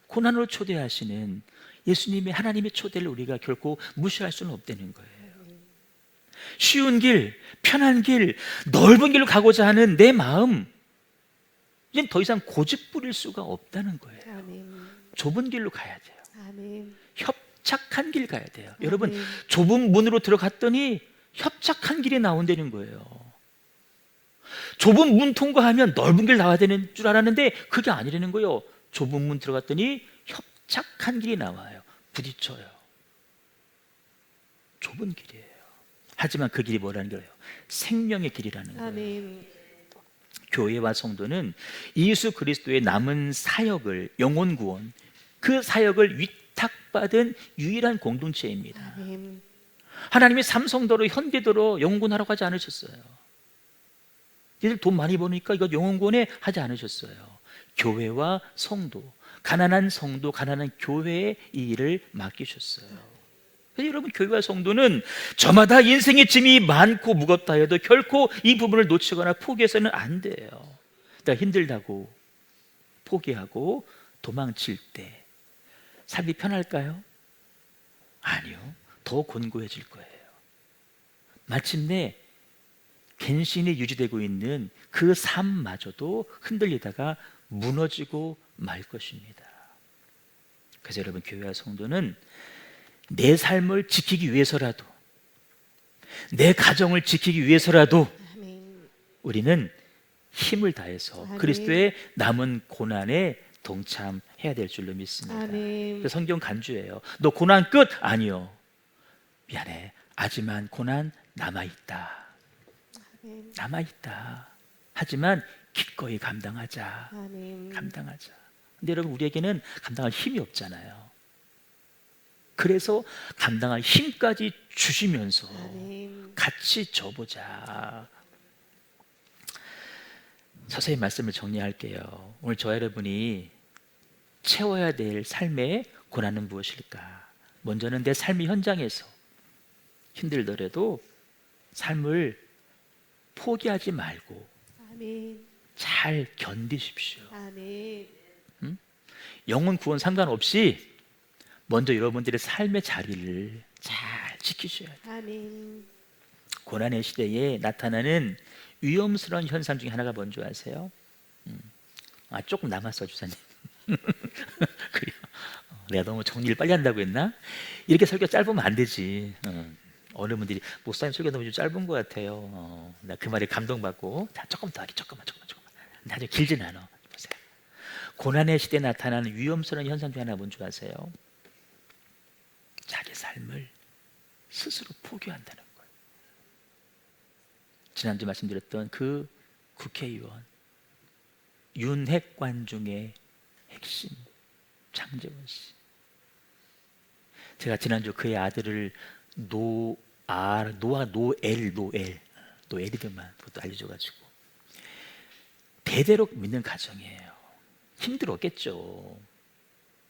고난으로 초대하시는 예수님의, 하나님의 초대를 우리가 결코 무시할 수는 없다는 거예요. 쉬운 길, 편한 길, 넓은 길로 가고자 하는 내 마음, 이젠 더 이상 고집 부릴 수가 없다는 거예요. 아멘. 좁은 길로 가야 돼요. 아멘. 협착한 길 가야 돼요. 아멘. 여러분, 좁은 문으로 들어갔더니 협착한 길이 나온다는 거예요. 좁은 문 통과하면 넓은 길 나와야 되는 줄 알았는데 그게 아니라는 거예요. 좁은 문 들어갔더니 협착한 길이 나와요. 부딪혀요. 좁은 길이에요. 하지만 그 길이 뭐라는 거예요? 생명의 길이라는 거예요. 아멘. 교회와 성도는 예수 그리스도의 남은 사역을, 영혼 구원, 그 사역을 위탁받은 유일한 공동체입니다. 아멘. 하나님이 삼성도로, 현대도로 영혼구원하라고 하지 않으셨어요. 얘들 돈 많이 버니까 이거 영혼구원에 하지 않으셨어요. 교회와 성도, 가난한 성도, 가난한 교회에 이 일을 맡기셨어요. 그래서 여러분, 교회와 성도는 저마다 인생의 짐이 많고 무겁다 해도 결코 이 부분을 놓치거나 포기해서는 안 돼요. 내가 힘들다고 포기하고 도망칠 때 삶이 편할까요? 아니요. 더 곤고해질 거예요. 마침내 갱신이 유지되고 있는 그 삶마저도 흔들리다가 무너지고 말 것입니다. 그래서 여러분, 교회와 성도는 내 삶을 지키기 위해서라도, 내 가정을 지키기 위해서라도 아멘. 우리는 힘을 다해서 아멘. 그리스도의 남은 고난에 동참해야 될 줄로 믿습니다. 아멘. 그래서 성경 간주예요. 너 고난 끝? 아니요. 미안해. 하지만 고난 남아있다. 아멘. 남아있다. 하지만 기꺼이 감당하자. 아멘. 감당하자. 근데 여러분, 우리에게는 감당할 힘이 없잖아요. 그래서 감당할 힘까지 주시면서 아멘. 같이 져보자. 서서히 말씀을 정리할게요. 오늘 저와 여러분이 채워야 될 삶의 고난은 무엇일까? 먼저는 내 삶의 현장에서 힘들더라도 삶을 포기하지 말고 아멘. 잘 견디십시오. 아멘. 영혼 구원 상관없이 먼저 여러분들의 삶의 자리를 잘 지키셔야 돼요. 아멘. 고난의 시대에 나타나는 위험스러운 현상 중에 하나가 뭔지 아세요? 조금 남았어, 주사님. 그래요. 내가 너무 정리를 빨리 한다고 했나? 이렇게 설교 짧으면 안 되지. 어느 분들이 목사님 설교 너무 좀 짧은 것 같아요. 나 그 말에 감동받고 자 조금 더 하기 조금만. 근데 아주 길진 않아. 보세요. 고난의 시대에 나타나는 위험스러운 현상 중 하나 뭔지 아세요? 자기 삶을 스스로 포기한다는 거예요. 지난주 말씀드렸던 그 국회의원 윤핵관 중의 핵심 장제원 씨. 제가 지난주 그의 아들을 노엘이더만 그것도 알려줘가지고 대대로 믿는 가정이에요. 힘들었겠죠.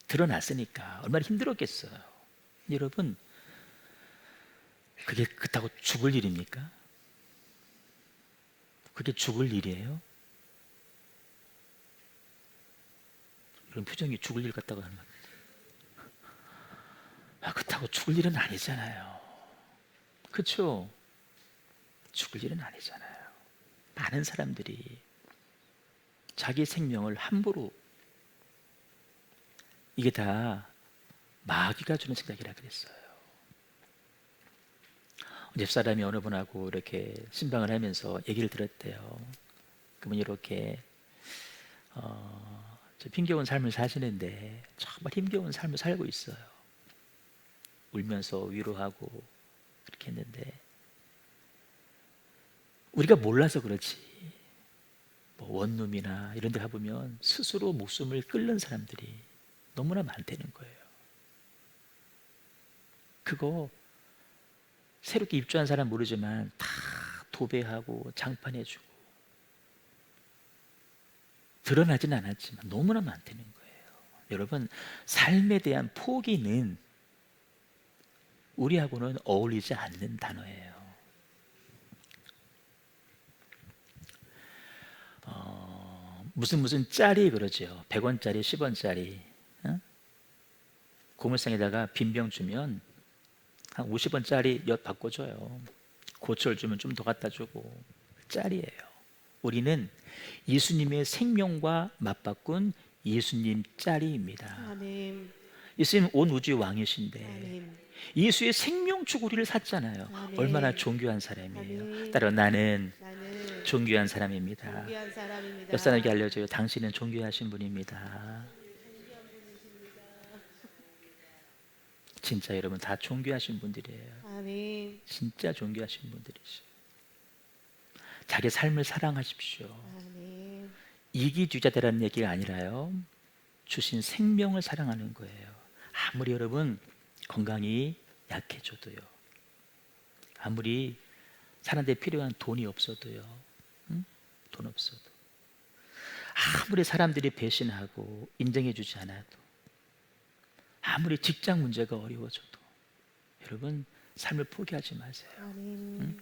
드러났으니까 얼마나 힘들었겠어요. 여러분, 그게 그렇다고 죽을 일입니까? 그게 죽을 일이에요? 그런 표정이 죽을 일 같다고 하는 것. 그렇다고 죽을 일은 아니잖아요. 그렇죠? 죽을 일은 아니잖아요. 많은 사람들이 자기 생명을 함부로, 이게 다 마귀가 주는 생각이라 그랬어요. 집사람이 어느 분하고 이렇게 신방을 하면서 얘기를 들었대요. 그분이 이렇게 좀 힘겨운 삶을 사시는데 정말 힘겨운 삶을 살고 있어요. 울면서 위로하고 그렇게 했는데 우리가 몰라서 그렇지, 뭐 원룸이나 이런 데 가보면 스스로 목숨을 끊는 사람들이 너무나 많다는 거예요. 그거 새롭게 입주한 사람 모르지만 다 도배하고 장판해주고 드러나진 않았지만 너무나 많다는 거예요. 여러분, 삶에 대한 포기는 우리하고는 어울리지 않는 단어예요. 무슨 짤이 그러죠. 100원짜리 10원짜리 고물상에다가 빈병 주면 한 50원짜리 엿 바꿔줘요. 고철 주면 좀 더 갖다 주고. 짤이에요. 우리는 예수님의 생명과 맞바꾼 예수님 짤이입니다. 아멘. 예수님 온 우주의 왕이신데 아멘. 예수의 생명축 우리를 샀잖아요. 아멘. 얼마나 존귀한 사람이에요. 아멘. 따라 나는 나는 존귀한 사람입니다. 존귀한 사람입니다. 옆 사람에게 알려줘요. 당신은 존귀하신 분입니다. 진짜 여러분 다 존귀하신 분들이에요. 아멘. 진짜 존귀하신 분들이죠. 자기 삶을 사랑하십시오. 아멘. 이기주의자되라는 얘기가 아니라요, 주신 생명을 사랑하는 거예요. 아무리 여러분 건강이 약해져도요, 아무리 사는데 필요한 돈이 없어도요, 돈 없어도, 아무리 사람들이 배신하고 인정해주지 않아도, 아무리 직장 문제가 어려워져도 여러분 삶을 포기하지 마세요. 아멘.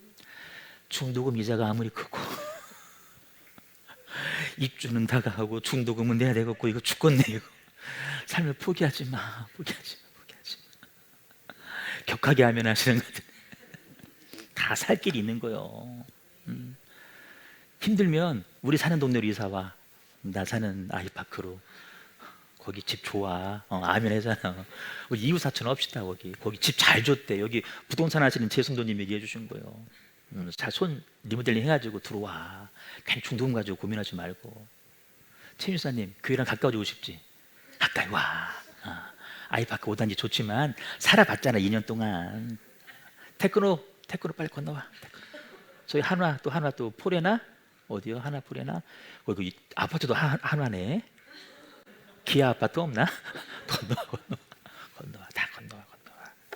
중도금 이자가 아무리 크고 입주는 다가하고 중도금은 내야 되겠고 이거 죽겠네 이거. 삶을 포기하지 마. 포기하지 마. 격하게 하면 하시는 것들 다 살 길이 있는 거예요. 힘들면 우리 사는 동네로 이사 와. 나 사는 아이파크로. 거기 집 좋아. 아멘 하잖아. 우리 이웃 사촌 합시다. 거기 집 잘 줬대. 여기 부동산 하시는 재성도님 얘기해 주신 거예요. 잘 손 리모델링 해가지고 들어와. 괜히 중도금 가지고 고민하지 말고. 최유사님 교회랑 가까워지고 싶지? 가까이 와. 아이파크 5단지 좋지만 살아봤잖아 2년 동안. 테크노 빨리 건너와. 저희 한화 또 포레나 어디요? 하나 포레나 거기 아파트도 한화네. 기아 아파트 없나? 건너와. 다 건너와.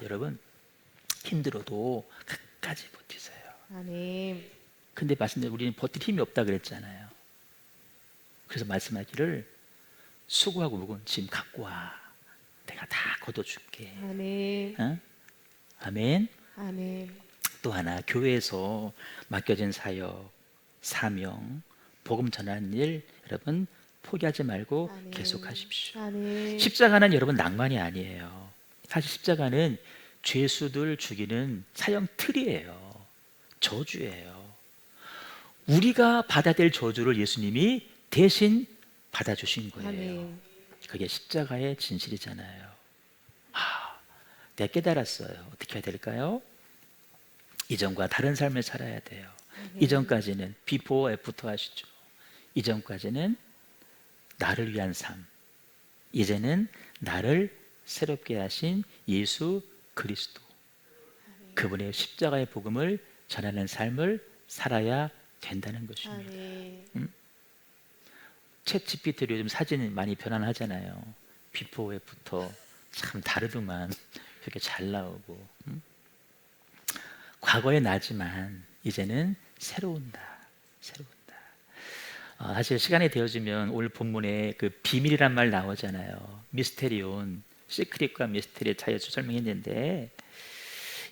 여러분 힘들어도 끝까지 버티세요. 아멘. 근데 말씀대로 우리는 버틸 힘이 없다 그랬잖아요. 그래서 말씀하기를 수고하고 무거운 짐 갖고 와. 내가 다 걷어줄게. 아멘. 어? 아멘. 아멘. 또 하나, 교회에서 맡겨진 사역, 사명, 복음 전하는 일 여러분 포기하지 말고 아멘. 계속하십시오. 아멘. 십자가는 여러분 낭만이 아니에요. 사실 십자가는 죄수들 죽이는 사형 틀이에요. 저주예요. 우리가 받아야 될 저주를 예수님이 대신 받아주신 거예요. 아멘. 그게 십자가의 진실이잖아요. 내가 깨달았어요. 어떻게 해야 될까요? 이전과 다른 삶을 살아야 돼요. 이전까지는 비포 애프터 하시죠. 이전까지는 나를 위한 삶, 이제는 나를 새롭게 하신 예수 그리스도, 그분의 십자가의 복음을 전하는 삶을 살아야 된다는 것입니다. 챗 GPT로 요즘 사진 많이 변환하잖아요. 비포 애프터 참 다르더만 이렇게 잘 나오고. 과거의 나지만 이제는 새로운다. 사실 시간이 되어지면 오늘 본문에 그 비밀이란 말 나오잖아요. 미스테리온, 시크릿과 미스테리의 차이를 설명했는데,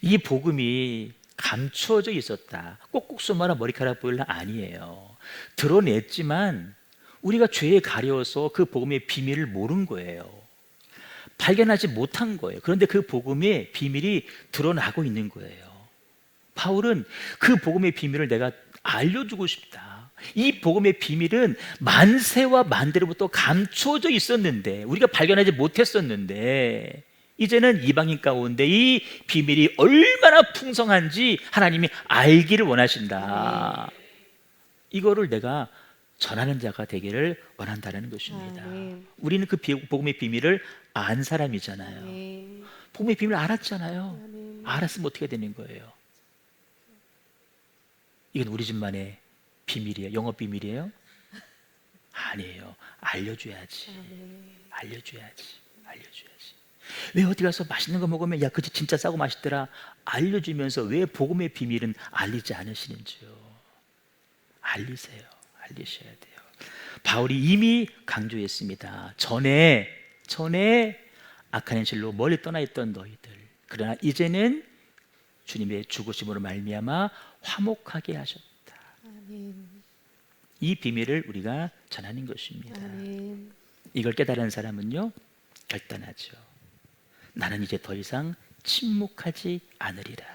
이 복음이 감추어져 있었다. 꼭꼭 쏘마라 머리카락 보일라 아니에요. 드러냈지만 우리가 죄에 가려워서 그 복음의 비밀을 모른 거예요. 발견하지 못한 거예요. 그런데 그 복음의 비밀이 드러나고 있는 거예요. 바울은 그 복음의 비밀을 내가 알려주고 싶다. 이 복음의 비밀은 만세와 만대로부터 감추어져 있었는데, 우리가 발견하지 못했었는데, 이제는 이방인 가운데 이 비밀이 얼마나 풍성한지 하나님이 알기를 원하신다. 이거를 내가 전하는 자가 되기를 원한다는 것입니다. 우리는 그 복음의 비밀을 안 사람이잖아요. 복음의 비밀을 알았잖아요. 알았으면 어떻게 되는 거예요? 이건 우리 집만의 비밀이에요. 영업 비밀이에요? 아니에요. 알려줘야지. 왜 어디 가서 맛있는 거 먹으면 야, 그치 진짜 싸고 맛있더라 알려주면서 왜 복음의 비밀은 알리지 않으시는지요? 알리셔야 돼요. 바울이 이미 강조했습니다. 전에 악한 현실로 멀리 떠나 있던 너희들, 그러나 이제는 주님의 죽으심으로 말미암아 화목하게 하셨다. 이 비밀을 우리가 전하는 것입니다. 이걸 깨달은 사람은요, 결단하죠. 나는 이제 더 이상 침묵하지 않으리라.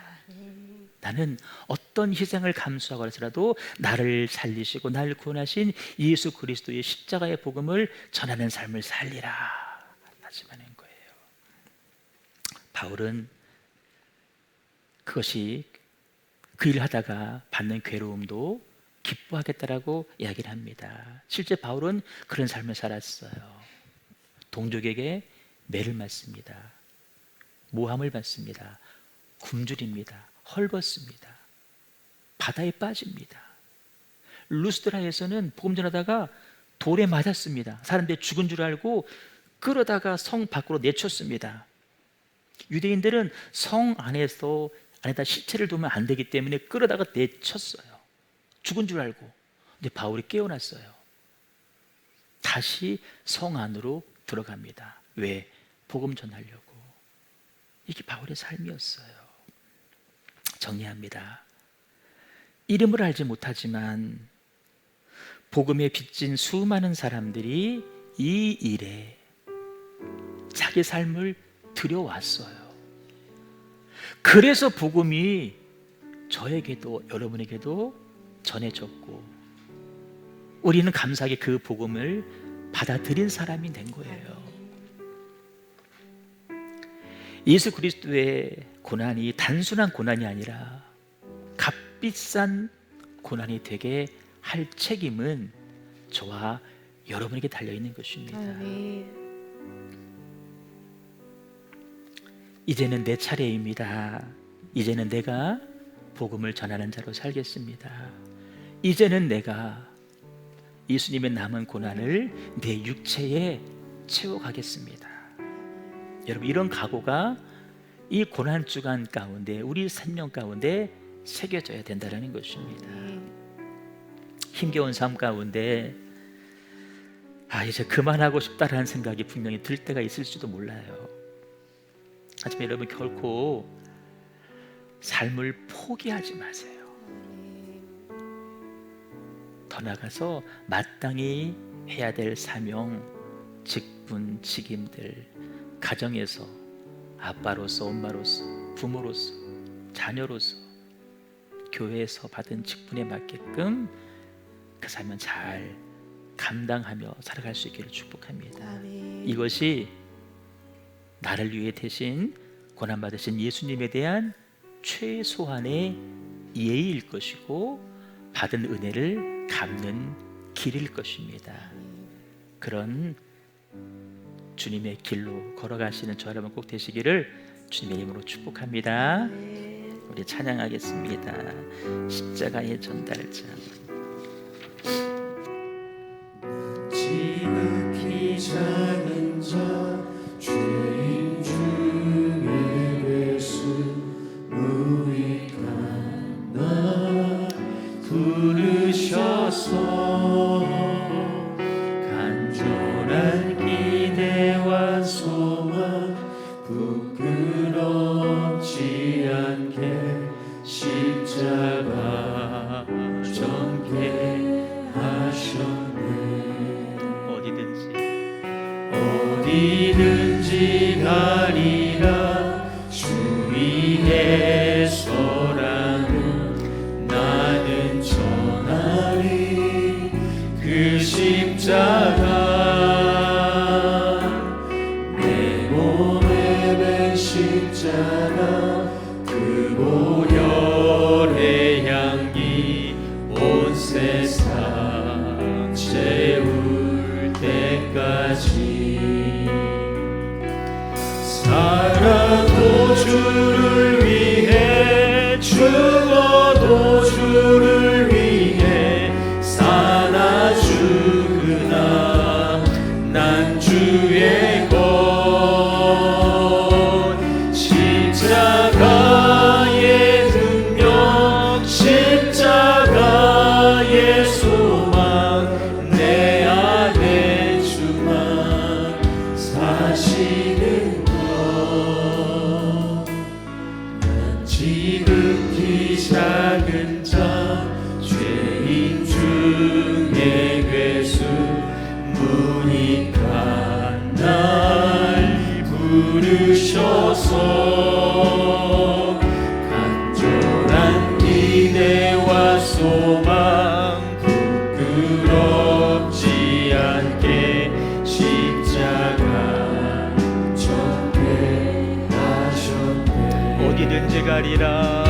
나는 어떤 희생을 감수하고 해서라도 나를 살리시고 나를 구원하신 예수 그리스도의 십자가의 복음을 전하는 삶을 살리라 말씀하는 거예요. 바울은 그것이 그 일을 하다가 받는 괴로움도 기뻐하겠다라고 이야기를 합니다. 실제 바울은 그런 삶을 살았어요. 동족에게 매를 맞습니다. 모함을 받습니다. 굶주립니다. 헐벗습니다. 바다에 빠집니다. 루스드라에서는 복음 전하다가 돌에 맞았습니다. 사람들이 죽은 줄 알고 끌어다가 성 밖으로 내쳤습니다. 유대인들은 성 안에다 시체를 두면 안 되기 때문에 끌어다가 내쳤어요. 죽은 줄 알고. 근데 바울이 깨어났어요. 다시 성 안으로 들어갑니다. 왜? 복음 전하려고. 이게 바울의 삶이었어요. 정리합니다. 이름을 알지 못하지만 복음에 빚진 수많은 사람들이 이 일에 자기 삶을 들여왔어요. 그래서 복음이 저에게도 여러분에게도 전해졌고, 우리는 감사하게 그 복음을 받아들인 사람이 된 거예요. 예수 그리스도의 고난이 단순한 고난이 아니라 값비싼 고난이 되게 할 책임은 저와 여러분에게 달려있는 것입니다. 이제는 내 차례입니다. 이제는 내가 복음을 전하는 자로 살겠습니다. 이제는 내가 예수님의 남은 고난을 내 육체에 채워가겠습니다. 여러분, 이런 각오가 이 고난 주간 가운데 우리 생명 가운데 새겨져야 된다는 것입니다. 힘겨운 삶 가운데 이제 그만하고 싶다라는 생각이 분명히 들 때가 있을지도 몰라요. 하지만 여러분, 결코 삶을 포기하지 마세요. 더 나아가서 마땅히 해야 될 사명, 직분, 직임들, 가정에서 아빠로서, 엄마로서, 부모로서, 자녀로서, 교회에서 받은 직분에 맞게끔 그 삶은 잘 감당하며 살아갈 수 있기를 축복합니다. 이것이 나를 위해 대신 고난받으신 예수님에 대한 최소한의 예의일 것이고 받은 은혜를 갚는 길일 것입니다. 그런 주님의 길로 걸어가시는 저 여러분 꼭 되시기를 주님의 이름으로 축복합니다. 우리 찬양하겠습니다. 십자가의 전달자. 지극히 작은 자 죄인 중에 예수 무익한 나 부르셔서 간절한 기대와 소망 부끄럽지 않게 십자가 전개하셨네. 어디든지 가리라 주위에 서라는 나는 전하리 그 십자가 내 몸에 맨 십자가 그 보혈의 향기 온 세상 채울 때까지 살아도 주를 위해 죽어도 주를 위해 사나 죽으나 난 주의 것 십자가의 능력 십자가의 소망 내 안에 주만 사시는 지극히 작은 자 죄인 중에 괴수 무익한 날 부르셔서 간절한 기대와 소망 부끄럽지 않게 십자가 전개하셨네. 어디든지 가리라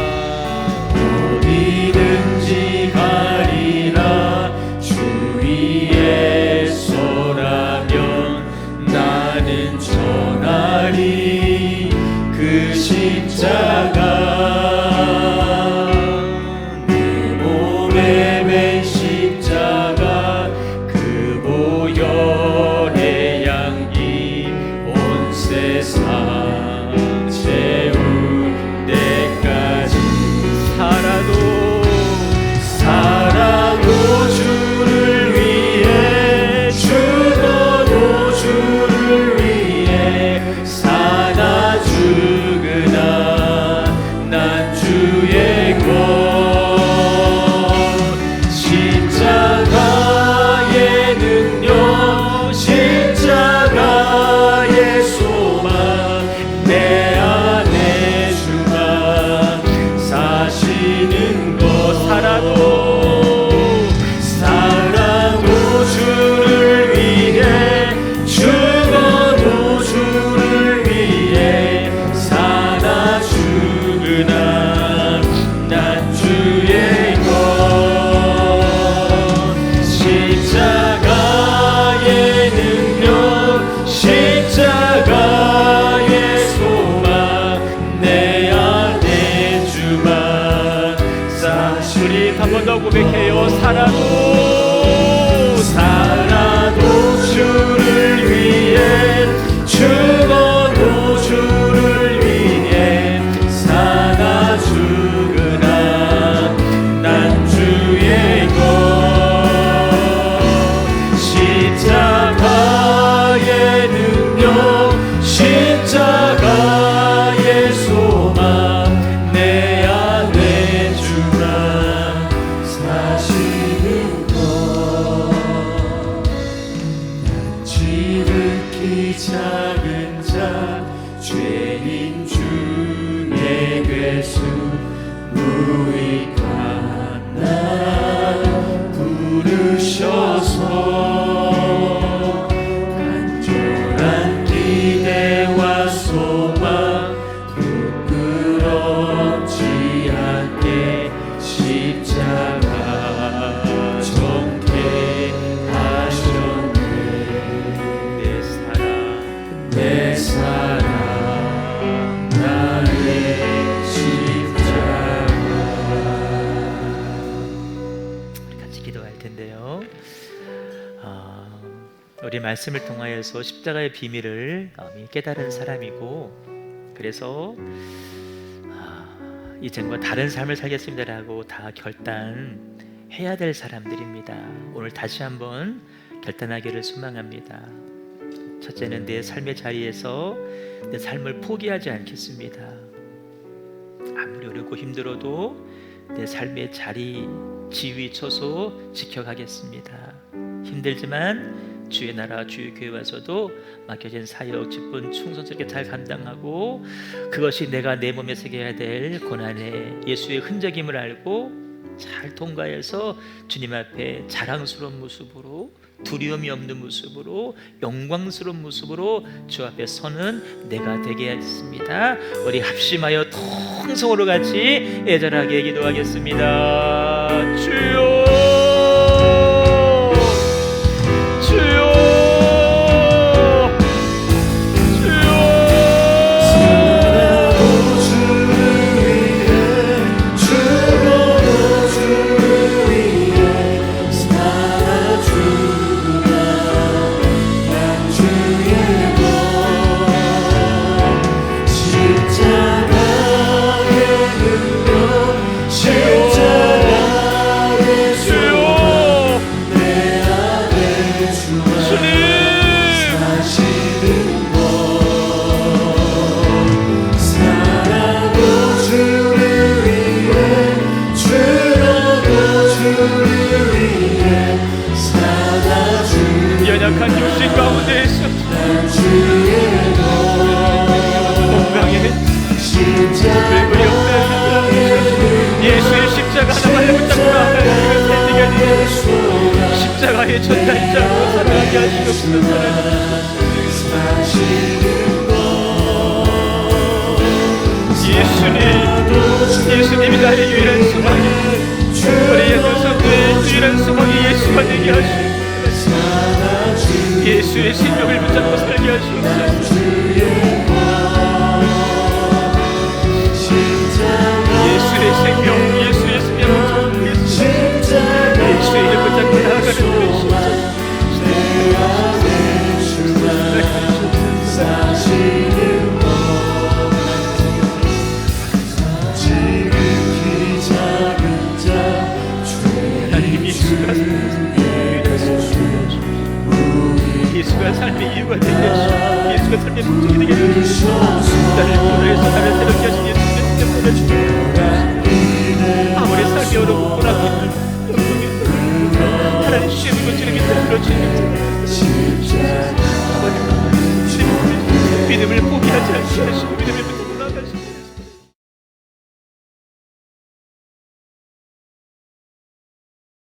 어디든지 가리라 주위에 서라면 나는 전하리 그 십자가 내 몸에 맨 십자가 그 보혈의 향기 온 세상 채울 때까지 살아도 주를 위해 죽어도 주를 위해 사나 죽으나 난 주의 것 십자가의 능력 십자가의 소망 내 안에 주가 사시는 것 살아도 주를 위해 죽어도 주를 위해 사나 죽으나 난 주의 것 십자가의 능력 십자가의 소망 내 안에 주만 우리 한 번 더 고백해요. 살아도 주를 위해 죽어도 주를 위해 사나 죽으나 난 주의 것 십자가의 능력 십자가의 소망 내 안에 주가 사시는 것 지극히 작은 자 죄인 중에 괴수 무익한 나 부르셔서 간절한 기대와 소망 부끄럽지 말씀을 통하여서 십자가의 비밀을 깨달은 사람이고, 그래서 이전과 다른 삶을 살겠습니다라고 다 결단해야 될 사람들입니다. 오늘 다시 한번 결단하기를 소망합니다. 첫째는 내 삶의 자리에서 내 삶을 포기하지 않겠습니다. 아무리 어렵고 힘들어도 내 삶의 자리, 지위, 처소 지켜가겠습니다. 힘들지만 주의 나라, 주의 교회 와서도 맡겨진 사역, 직분 충성스럽게 잘 감당하고, 그것이 내가 내 몸에 새겨야 될 고난의 예수의 흔적임을 알고 잘 통과해서 주님 앞에 자랑스러운 모습으로, 두려움이 없는 모습으로, 영광스러운 모습으로 주 앞에 서는 내가 되게 하겠습니다. 우리 합심하여 통성으로 같이 애절하게 기도하겠습니다. 주여, 주여, 연약한 육신 가운데에서 건강에 그리고 옆에 예수의 십자가 하나만을 붙잡고 하나님을 팬디게 하시고 십자가의 전달자로 살아가게 하시옵소서. 예수님이 나의 유일한 소망이, 우리 예수의 유일한 소망이 예수가 되게 하시고 예수의 생명을 붙잡고 살게 하시옵소서. 예수의 생명, 예수의 생명을 예수의 일 붙잡고 나아가는 예수가 삶의 이유가 되게 하시고 예수가 삶의 목적이 되게 하시고 나를 보내서 나를 새롭게 하신 예수님의 보내주시고 아무리 삶이 어렵고 고난이 힘들고 하나님 주의 물건지를 믿는 그렇지 믿음을 포기하지 않게 하시고 믿음을